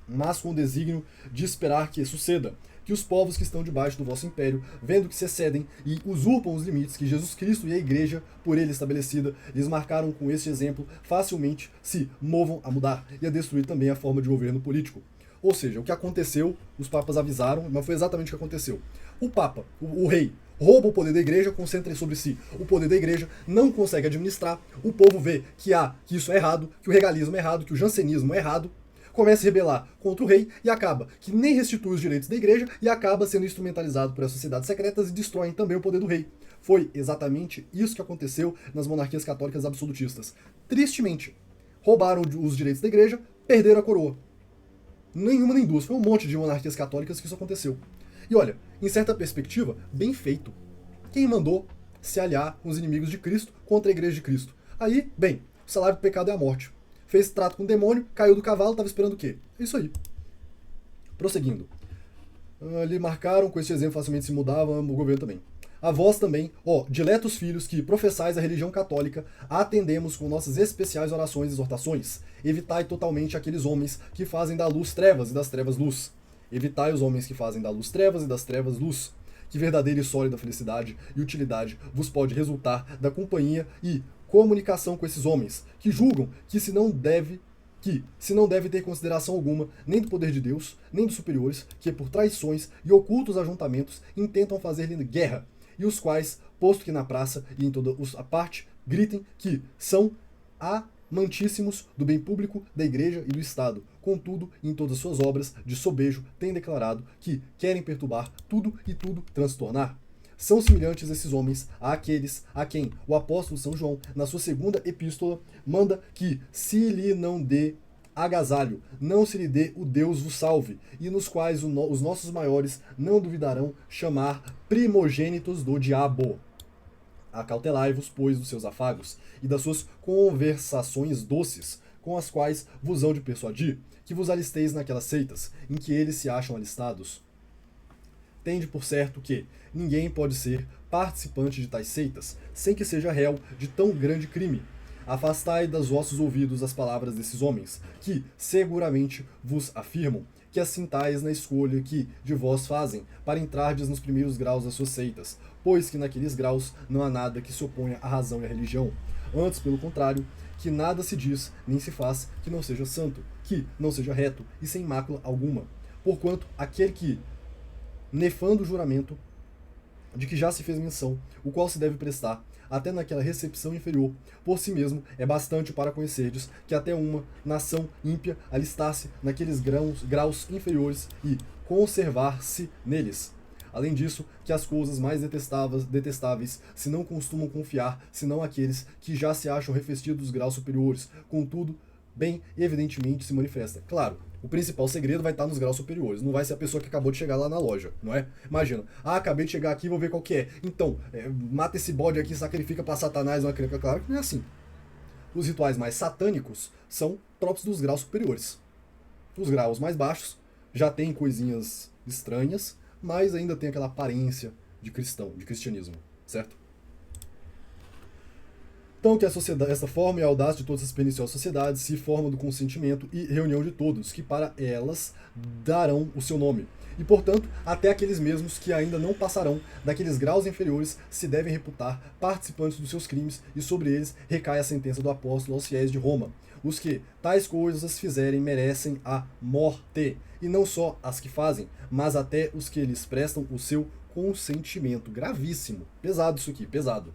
mas com o desígnio de esperar que suceda, que os povos que estão debaixo do vosso império, vendo que se excedem e usurpam os limites que Jesus Cristo e a Igreja, por ele estabelecida, lhes marcaram com este exemplo, facilmente se movam a mudar e a destruir também a forma de governo político. Ou seja, o que aconteceu, os papas avisaram, mas foi exatamente o que aconteceu. O papa, o rei, rouba o poder da igreja, concentra sobre si o poder da igreja, não consegue administrar, o povo vê que isso é errado, que o regalismo é errado, que o jansenismo é errado, começa a se rebelar contra o rei e acaba que nem restitui os direitos da igreja e acaba sendo instrumentalizado por essas sociedades secretas e destroem também o poder do rei. Foi exatamente isso que aconteceu nas monarquias católicas absolutistas. Tristemente, roubaram os direitos da igreja, perderam a coroa. Nenhuma nem duas, foi um monte de monarquias católicas que isso aconteceu. E olha, em certa perspectiva, bem feito. Quem mandou se aliar com os inimigos de Cristo contra a igreja de Cristo? Aí, bem, o salário do pecado é a morte. Fez trato com o demônio, caiu do cavalo, estava esperando o quê? É isso aí. Prosseguindo. Lhe marcaram, com este exemplo facilmente se mudava, o governo também. A vós também, diletos filhos que professais a religião católica, atendemos com nossas especiais orações e exortações. Evitai totalmente aqueles homens que fazem da luz trevas e das trevas luz. Evitai os homens que fazem da luz trevas e das trevas luz. Que verdadeira e sólida felicidade e utilidade vos pode resultar da companhia e comunicação com esses homens, que julgam que se não deve ter consideração alguma nem do poder de Deus, nem dos superiores, que por traições e ocultos ajuntamentos intentam fazer-lhe guerra, e os quais, posto que na praça e em toda a parte, gritem que são amantíssimos do bem público, da igreja e do Estado, contudo, em todas suas obras de sobejo, têm declarado que querem perturbar tudo e tudo transtornar. São semelhantes esses homens àqueles a quem o apóstolo São João, na sua segunda epístola, manda que se lhe não dê agasalho, não se lhe dê o Deus vos salve, e nos quais os nossos maiores não duvidarão chamar primogênitos do diabo. Acautelai-vos, pois, dos seus afagos e das suas conversações doces, com as quais vos hão de persuadir, que vos alisteis naquelas seitas em que eles se acham alistados. Tende por certo que ninguém pode ser participante de tais seitas, sem que seja réu de tão grande crime. Afastai dos vossos ouvidos as palavras desses homens, que seguramente vos afirmam que assintais na escolha que de vós fazem para entrardes nos primeiros graus das suas seitas, pois que naqueles graus não há nada que se oponha à razão e à religião. Antes, pelo contrário, que nada se diz, nem se faz, que não seja santo, que não seja reto e sem mácula alguma. Porquanto aquele que, nefando o juramento de que já se fez menção, o qual se deve prestar, até naquela recepção inferior, por si mesmo é bastante para conhecerdes que até uma nação ímpia alistar-se naqueles graus inferiores e conservar-se neles. Além disso, que as coisas mais detestáveis se não costumam confiar, senão aqueles que já se acham revestidos dos graus superiores, contudo, bem evidentemente se manifesta. Claro, o principal segredo vai estar nos graus superiores, não vai ser a pessoa que acabou de chegar lá na loja, não é? Imagina, acabei de chegar aqui, vou ver qual que é. Então, mata esse bode aqui, sacrifica para Satanás, uma criança. Claro que não é assim. Os rituais mais satânicos são próprios dos graus superiores. Os graus mais baixos já tem coisinhas estranhas, mas ainda tem aquela aparência de cristão, de cristianismo, certo? Então que a sociedade, essa forma e a audácia de todas as perniciosas sociedades se formam do consentimento e reunião de todos, que para elas darão o seu nome. E, portanto, até aqueles mesmos que ainda não passarão daqueles graus inferiores se devem reputar participantes dos seus crimes, e sobre eles recai a sentença do apóstolo aos fiéis de Roma. Os que tais coisas as fizerem merecem a morte, e não só as que fazem, mas até os que lhes prestam o seu consentimento. Gravíssimo. Pesado isso aqui, pesado.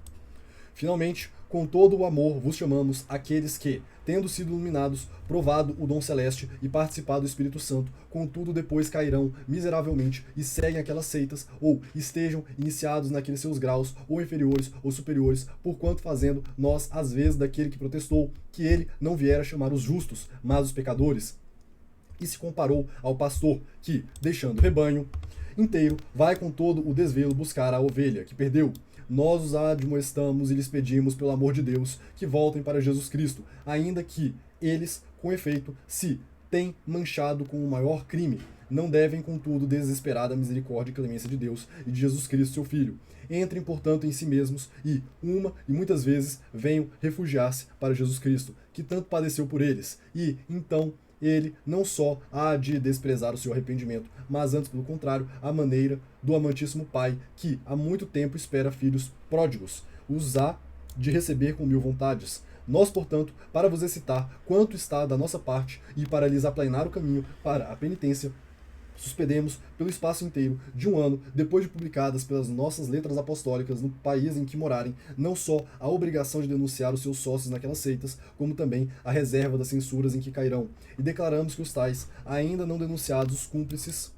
Finalmente, com todo o amor vos chamamos aqueles que, tendo sido iluminados, provado o dom celeste e participado do Espírito Santo, contudo depois cairão miseravelmente e seguem aquelas seitas, ou estejam iniciados naqueles seus graus, ou inferiores ou superiores, porquanto fazendo nós às vezes daquele que protestou que ele não viera chamar os justos, mas os pecadores, e se comparou ao pastor que, deixando o rebanho inteiro, vai com todo o desvelo buscar a ovelha que perdeu. Nós os admoestamos e lhes pedimos, pelo amor de Deus, que voltem para Jesus Cristo, ainda que eles, com efeito, se têm manchado com o maior crime. Não devem, contudo, desesperar da misericórdia e clemência de Deus e de Jesus Cristo, seu Filho. Entrem, portanto, em si mesmos e, muitas vezes, venham refugiar-se para Jesus Cristo, que tanto padeceu por eles, e, então, ele não só há de desprezar o seu arrependimento, mas antes, pelo contrário, a maneira do amantíssimo Pai, que há muito tempo espera filhos pródigos, os há de receber com mil vontades. Nós, portanto, para vos excitar quanto está da nossa parte e para lhes aplainar o caminho para a penitência, suspendemos pelo espaço inteiro de um ano, depois de publicadas pelas nossas letras apostólicas no país em que morarem, não só a obrigação de denunciar os seus sócios naquelas seitas, como também a reserva das censuras em que cairão, e declaramos que os tais, ainda não denunciados, os cúmplices,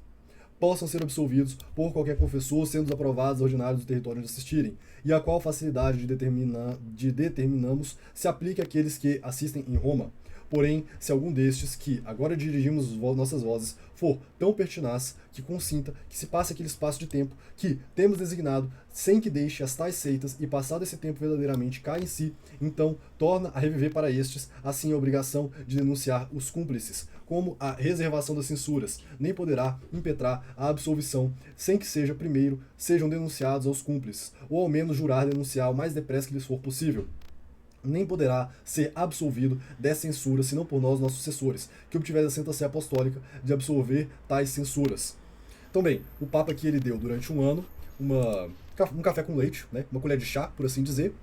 possam ser absolvidos por qualquer confessor, sendo aprovados ordinários do território onde assistirem, e a qual facilidade de determinamos se aplique àqueles que assistem em Roma. Porém, se algum destes, que agora dirigimos nossas vozes, for tão pertinaz que consinta que se passe aquele espaço de tempo que temos designado, sem que deixe as tais seitas, e passado esse tempo verdadeiramente cai em si, então torna a reviver para estes, assim a obrigação de denunciar os cúmplices, como a reservação das censuras, nem poderá impetrar a absolvição, sem que primeiro sejam denunciados aos cúmplices, ou ao menos jurar denunciar o mais depressa que lhes for possível. Nem poderá ser absolvido dessa censura, senão por nós, nossos sucessores, que obtiver a sentença apostólica de absolver tais censuras. Então, bem, o Papa aqui ele deu durante um ano um café com leite, né, uma colher de chá, por assim dizer,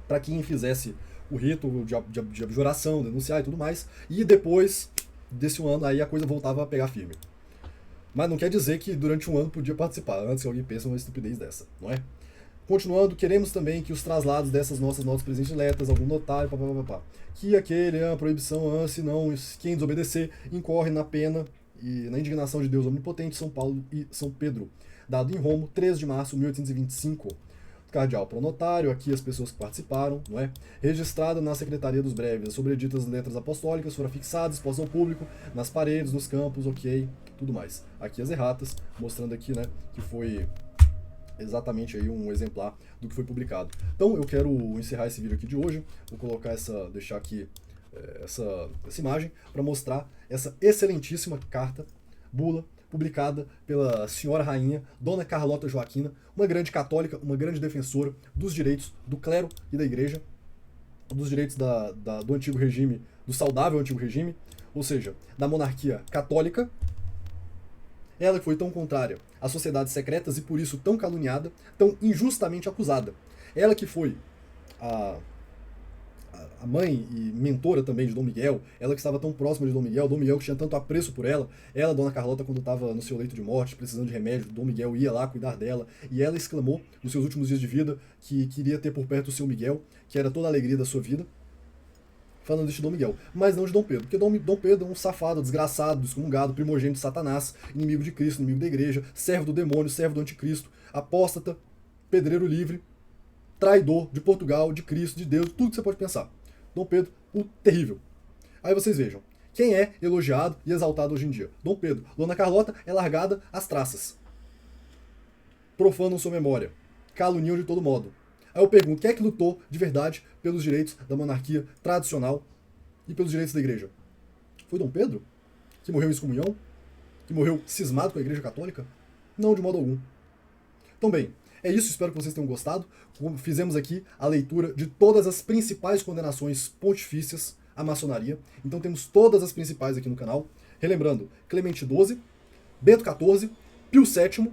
para quem fizesse o rito de abjuração, denunciar e tudo mais, e depois desse um ano aí a coisa voltava a pegar firme. Mas não quer dizer que durante um ano podia participar, antes que alguém pense numa estupidez dessa, não é? Continuando, queremos também que os traslados dessas nossas notas presentes letras, algum notário, que aquele, a proibição, se não, quem desobedecer, incorre na pena e na indignação de Deus Omnipotente, São Paulo e São Pedro. Dado em Roma, 3 de março de 1825. Cardeal pronotário, aqui as pessoas que participaram, não é? Registrada na Secretaria dos Breves, as sobreditas letras apostólicas foram fixadas, expostas ao público, nas paredes, nos campos, ok, tudo mais. Aqui as erratas, mostrando aqui, né, que foi exatamente aí um exemplar do que foi publicado. Então eu quero encerrar esse vídeo aqui de hoje, vou colocar deixar aqui essa imagem para mostrar essa excelentíssima carta, bula, publicada pela senhora rainha Dona Carlota Joaquina, uma grande católica, uma grande defensora dos direitos do clero e da igreja, dos direitos do antigo regime, do saudável antigo regime, ou seja, da monarquia católica. Ela que foi tão contrária às sociedades secretas e por isso tão caluniada, tão injustamente acusada. Ela que foi a mãe e mentora também de Dom Miguel, ela que estava tão próxima de Dom Miguel que tinha tanto apreço por ela, Dona Carlota, quando estava no seu leito de morte, precisando de remédio, Dom Miguel ia lá cuidar dela, e ela exclamou, nos seus últimos dias de vida, que queria ter por perto o seu Miguel, que era toda a alegria da sua vida, falando de Dom Miguel, mas não de Dom Pedro, porque Dom Pedro é um safado, desgraçado, excomungado, primogênito de Satanás, inimigo de Cristo, inimigo da igreja, servo do demônio, servo do anticristo, apóstata, pedreiro livre, traidor de Portugal, de Cristo, de Deus, tudo que você pode pensar. Dom Pedro, o terrível. Aí vocês vejam, quem é elogiado e exaltado hoje em dia? Dom Pedro. Dona Carlota é largada às traças. Profanam sua memória. Caluniam de todo modo. Aí eu pergunto, quem é que lutou de verdade pelos direitos da monarquia tradicional e pelos direitos da igreja? Foi Dom Pedro? Que morreu em excomunhão? Que morreu cismado com a igreja católica? Não, de modo algum. Então bem, é isso, espero que vocês tenham gostado. Fizemos aqui a leitura de todas as principais condenações pontifícias à maçonaria. Então temos todas as principais aqui no canal. Relembrando, Clemente XII, Bento XIV, Pio VII,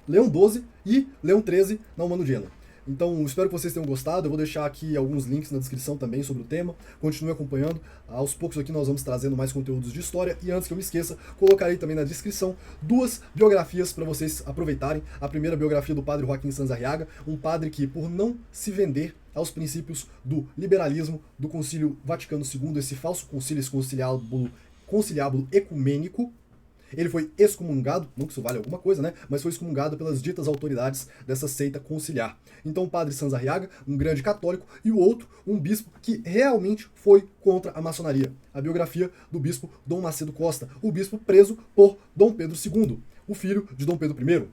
Leão XII e Leão XIII na Humano Geno. Então, espero que vocês tenham gostado. Eu vou deixar aqui alguns links na descrição também sobre o tema. Continue acompanhando. Aos poucos aqui nós vamos trazendo mais conteúdos de história. E antes que eu me esqueça, colocarei também na descrição 2 biografias para vocês aproveitarem. A primeira biografia do padre Joaquim Sanz Arriaga, um padre que, por não se vender aos princípios do liberalismo do Concílio Vaticano II, esse falso concílio, esse conciliábulo ecumênico, ele foi excomungado, não que isso vale alguma coisa, né? Mas foi excomungado pelas ditas autoridades dessa seita conciliar. Então o padre Sanz Arriaga, um grande católico, e o outro, um bispo que realmente foi contra a maçonaria. A biografia do bispo Dom Macedo Costa, o bispo preso por Dom Pedro II, o filho de Dom Pedro I.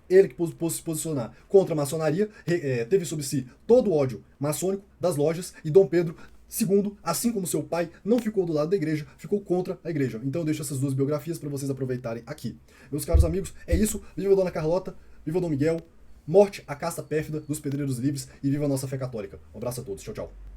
Ele que pôs se posicionar contra a maçonaria, teve sobre si todo o ódio maçônico das lojas, e Dom Pedro II, assim como seu pai, não ficou do lado da igreja, ficou contra a igreja. Então eu deixo essas 2 biografias para vocês aproveitarem aqui. Meus caros amigos, é isso. Viva a Dona Carlota, viva Dom Miguel, morte à casta pérfida dos pedreiros livres e viva a nossa fé católica. Um abraço a todos. Tchau, tchau.